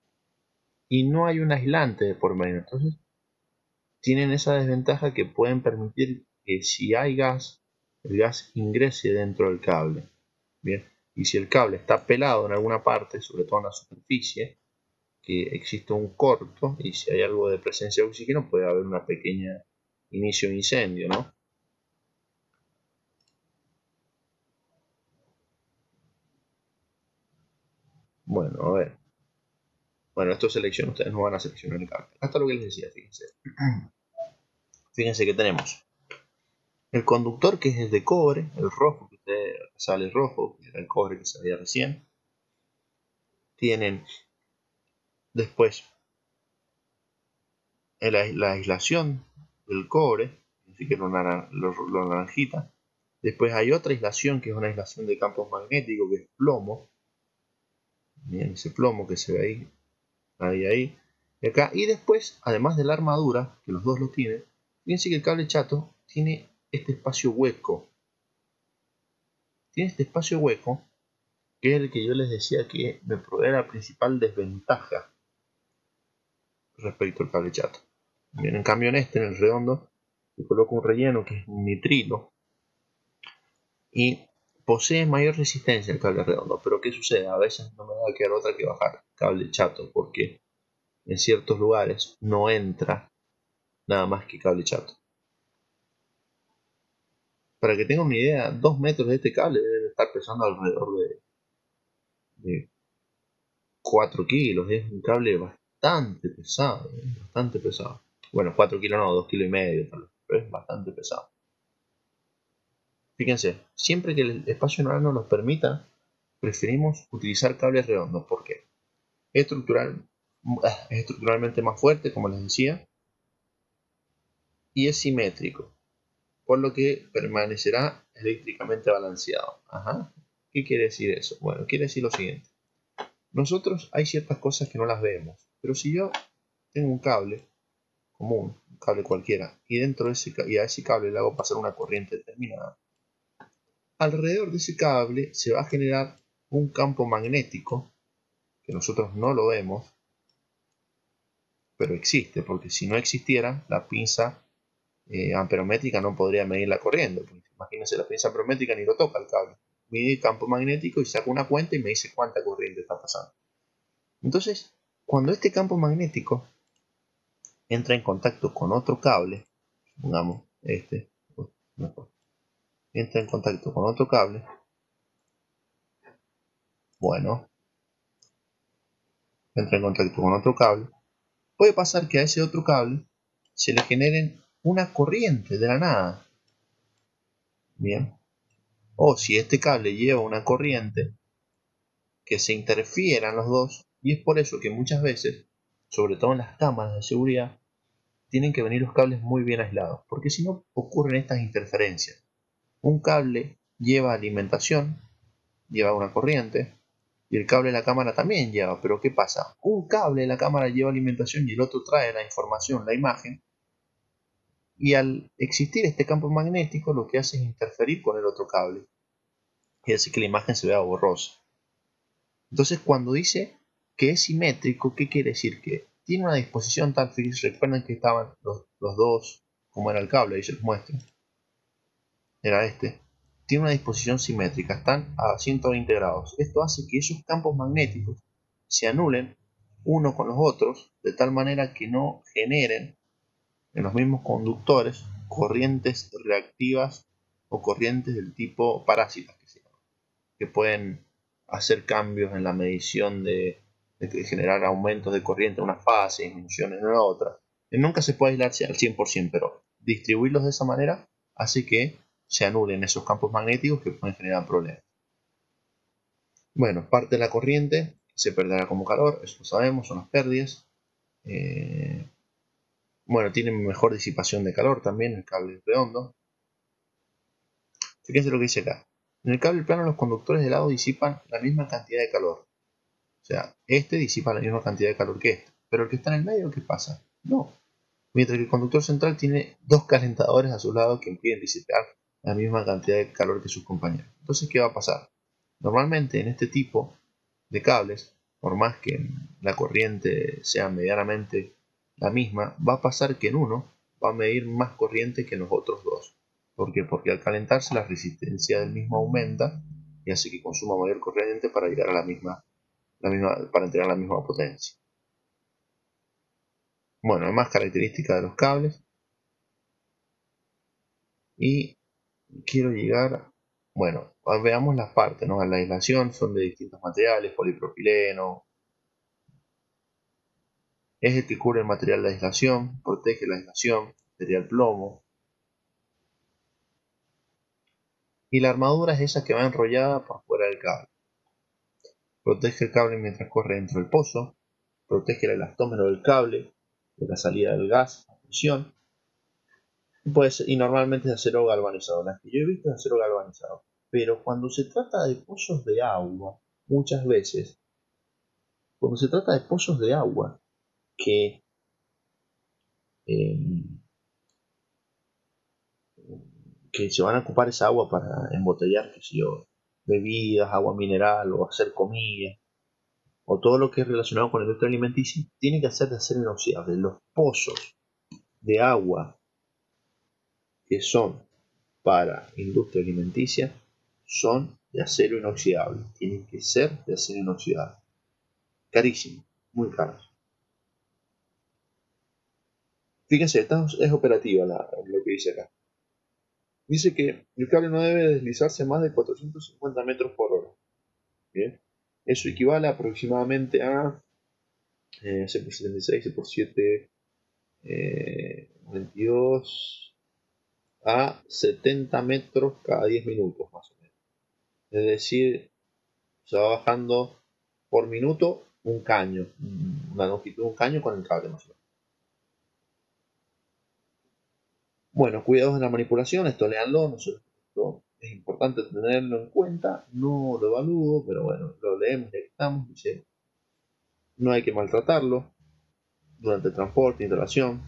y no hay un aislante de por medio. Entonces, tienen esa desventaja que pueden permitir que si hay gas, el gas ingrese dentro del cable. Bien. Y si el cable está pelado en alguna parte, sobre todo en la superficie, que existe un corto, y si hay algo de presencia de oxígeno, puede haber una pequeña inicio de incendio, ¿no? Bueno, a ver. Bueno, esto selecciona, ustedes no van a seleccionar el cable. Hasta lo que les decía, fíjense. Fíjense que tenemos el conductor, que es el de cobre, el rojo, que sale rojo, que era el cobre que se veía recién. Tienen después la aislación del cobre, así que lo naranjita. Después hay otra aislación, que es una aislación de campos magnéticos, que es plomo. Miren ese plomo que se ve ahí, y acá. Y después, además de la armadura, que los dos lo tienen, fíjense que el cable chato tiene este espacio hueco. Tiene este espacio hueco, que es el que yo les decía que me provee la principal desventaja respecto al cable chato. Bien, en cambio en el redondo, se coloca un relleno que es un nitrilo, y posee mayor resistencia el cable redondo, pero ¿qué sucede? A veces no me va a quedar otra que bajar cable chato, porque en ciertos lugares no entra nada más que cable chato. Para que tengan una idea, 2 metros de este cable deben estar pesando alrededor de 4 kilos. Es un cable bastante pesado, bastante pesado. Bueno, 4 kilos no, 2 kilos y medio, pero es bastante pesado. Fíjense, siempre que el espacio anular nos lo permita, preferimos utilizar cables redondos. ¿Por qué? Es estructuralmente más fuerte, como les decía, y es simétrico, por lo que permanecerá eléctricamente balanceado. Ajá. ¿Qué quiere decir eso? Bueno, quiere decir lo siguiente. Nosotros hay ciertas cosas que no las vemos, pero si yo tengo un cable común, un cable cualquiera, y dentro de a ese cable le hago pasar una corriente determinada, alrededor de ese cable se va a generar un campo magnético que nosotros no lo vemos, pero existe, porque si no existiera, la pinza amperométrica no podría medir la corriente. Imagínense, la pinza amperométrica ni lo toca el cable. Mide el campo magnético y saca una cuenta y me dice cuánta corriente está pasando. Entonces, cuando este campo magnético entra en contacto con otro cable, supongamos este, entra en contacto con otro cable, bueno, entra en contacto con otro cable, puede pasar que a ese otro cable se le generen una corriente de la nada. Bien. O si este cable lleva una corriente, que se interfieran los dos, y es por eso que muchas veces, sobre todo en las cámaras de seguridad, tienen que venir los cables muy bien aislados, porque si no ocurren estas interferencias. Un cable lleva alimentación, lleva una corriente, y el cable de la cámara también lleva, pero ¿qué pasa? Un cable de la cámara lleva alimentación y el otro trae la información, la imagen, y al existir este campo magnético lo que hace es interferir con el otro cable, y hace que la imagen se vea borrosa. Entonces, cuando dice que es simétrico, ¿qué quiere decir? Que tiene una disposición tal, recuerden que estaban los dos, como era el cable, ahí se los muestro, era este, tiene una disposición simétrica, están a 120 grados. Esto hace que esos campos magnéticos se anulen unos con los otros, de tal manera que no generen en los mismos conductores corrientes reactivas o corrientes del tipo parásitas, que pueden hacer cambios en la medición de generar aumentos de corriente en una fase, disminuciones en la otra. Nunca se puede aislarse al 100%, pero distribuirlos de esa manera hace que se anulen esos campos magnéticos que pueden generar problemas. Bueno, parte de la corriente se perderá como calor, eso lo sabemos, son las pérdidas. Bueno, tiene mejor disipación de calor también el cable redondo. Fíjense lo que dice acá. En el cable plano los conductores de lado disipan la misma cantidad de calor. O sea, este disipa la misma cantidad de calor que este. Pero el que está en el medio, ¿qué pasa? No. Mientras que el conductor central tiene dos calentadores a su lado que impiden disipar la misma cantidad de calor que sus compañeros. Entonces, ¿qué va a pasar? Normalmente en este tipo de cables, por más que la corriente sea medianamente la misma, va a pasar que en uno va a medir más corriente que en los otros dos. ¿Por qué? Porque al calentarse la resistencia del mismo aumenta y hace que consuma mayor corriente para llegar a para entregar la misma potencia. Bueno, hay más características de los cables. Y quiero llegar, bueno, veamos las partes, ¿no? La aislación son de distintos materiales, polipropileno. Es el que cubre el material de aislación, protege la aislación, material plomo. Y la armadura es esa que va enrollada por fuera del cable. Protege el cable mientras corre dentro del pozo. Protege el elastómero del cable de la salida del gas a presión. Y normalmente es de acero galvanizado. Las que yo he visto es de acero galvanizado. Pero cuando se trata de pozos de agua, muchas veces, cuando se trata de pozos de agua que eh, se van a ocupar esa agua para embotellar, qué sé yo, bebidas, agua mineral o hacer comida, o todo lo que es relacionado con la industria alimenticia, tiene que ser de acero inoxidable. Los pozos de agua que son para industria alimenticia son de acero inoxidable. Tienen que ser de acero inoxidable. Carísimo, muy caros. Fíjense, esta es operativa lo que dice acá. Dice que el cable no debe deslizarse más de 450 metros por hora. Bien. Eso equivale aproximadamente a C por 76, C por 7, 22, a 70 metros cada 10 minutos más o menos. Es decir, se va bajando por minuto un caño, una longitud de un caño con el cable más o menos. Bueno, cuidados en la manipulación, esto léanlo, esto es importante tenerlo en cuenta, no lo evalúo, pero bueno, lo leemos ya que estamos, dice, no hay que maltratarlo durante el transporte, instalación.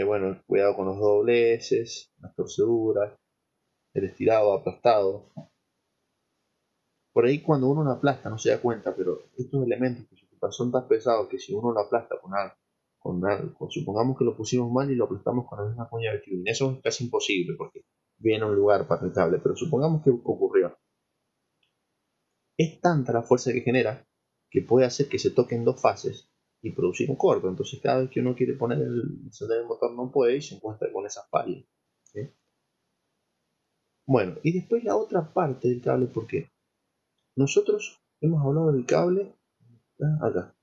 Bueno, cuidado con los dobleces, las torceduras, el estirado, aplastado. Por ahí cuando uno lo aplasta no se da cuenta, pero estos elementos que son tan pesados que si uno lo aplasta supongamos que lo pusimos mal y lo aplastamos con la misma cuña de tubing, eso es casi imposible porque viene un lugar para el cable, pero supongamos que ocurrió. Es tanta la fuerza que genera que puede hacer que se toquen dos fases y producir un corto. Entonces cada vez que uno quiere encender el motor no puede y se encuentra con esas fallas. ¿Sí? Bueno, y después la otra parte del cable, porque nosotros hemos hablado del cable acá.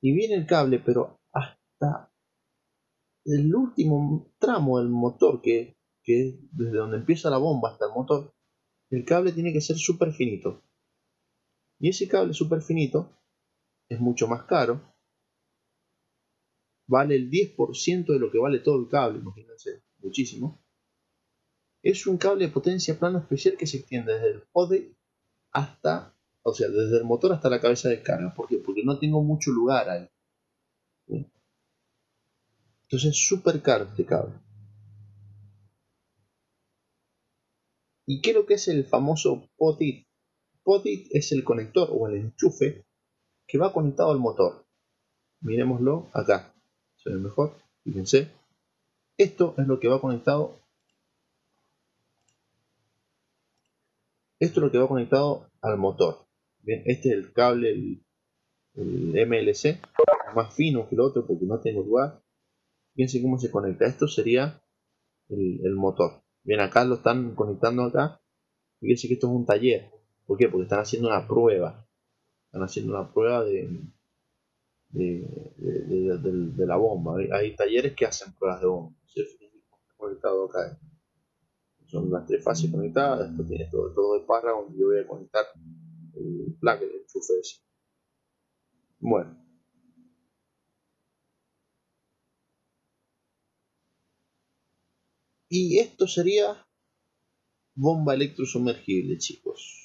Y viene el cable, pero hasta el último tramo del motor, que es desde donde empieza la bomba hasta el motor, el cable tiene que ser súper finito. Y ese cable súper finito es mucho más caro. Vale el 10% de lo que vale todo el cable, imagínense, muchísimo. Es un cable de potencia plano especial que se extiende desde el PODE hasta, o sea, desde el motor hasta la cabeza de carga. ¿Por qué? Porque no tengo mucho lugar ahí. ¿Sí? Entonces es súper caro este cable. ¿Y qué es lo que es el famoso PODIT? PODIT es el conector o el enchufe que va conectado al motor. Miremoslo acá. Se ve mejor. Fíjense. Esto es lo que va conectado. Esto es lo que va conectado al motor. Bien, este es el cable, el MLC, más fino que el otro porque no tengo lugar. Fíjense cómo se conecta. Esto sería el motor. Bien, acá lo están conectando acá. Fíjense que esto es un taller. ¿Por qué? Porque están haciendo una prueba. Están haciendo una prueba de la bomba. Hay talleres que hacen pruebas de bomba. Conectado acá. Son las tres fases conectadas. Después tiene todo de parra donde yo voy a conectar el plug, el enchufe ese. Bueno. Y esto sería bomba electrosumergible, chicos.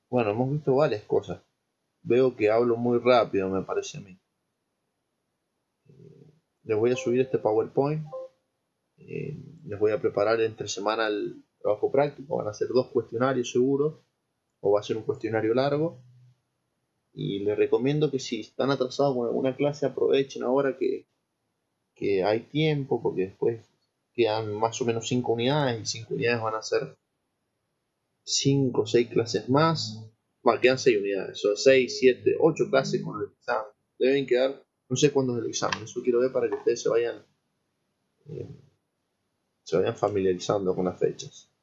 Bueno, hemos visto varias cosas. Veo que hablo muy rápido, me parece a mí. Les voy a subir este PowerPoint. Les voy a preparar entre semana el trabajo práctico. Van a ser 2 cuestionarios seguros. O va a ser un cuestionario largo. Y les recomiendo que si están atrasados con alguna clase, aprovechen ahora que hay tiempo, porque después quedan más o menos 5 unidades. Y 5 unidades van a ser 5 o 6 clases más. Bueno, quedan 6 unidades. Son 6, 7, 8 clases con el examen. Deben quedar, no sé cuándo es el examen. Eso quiero ver para que ustedes se vayan familiarizando con las fechas.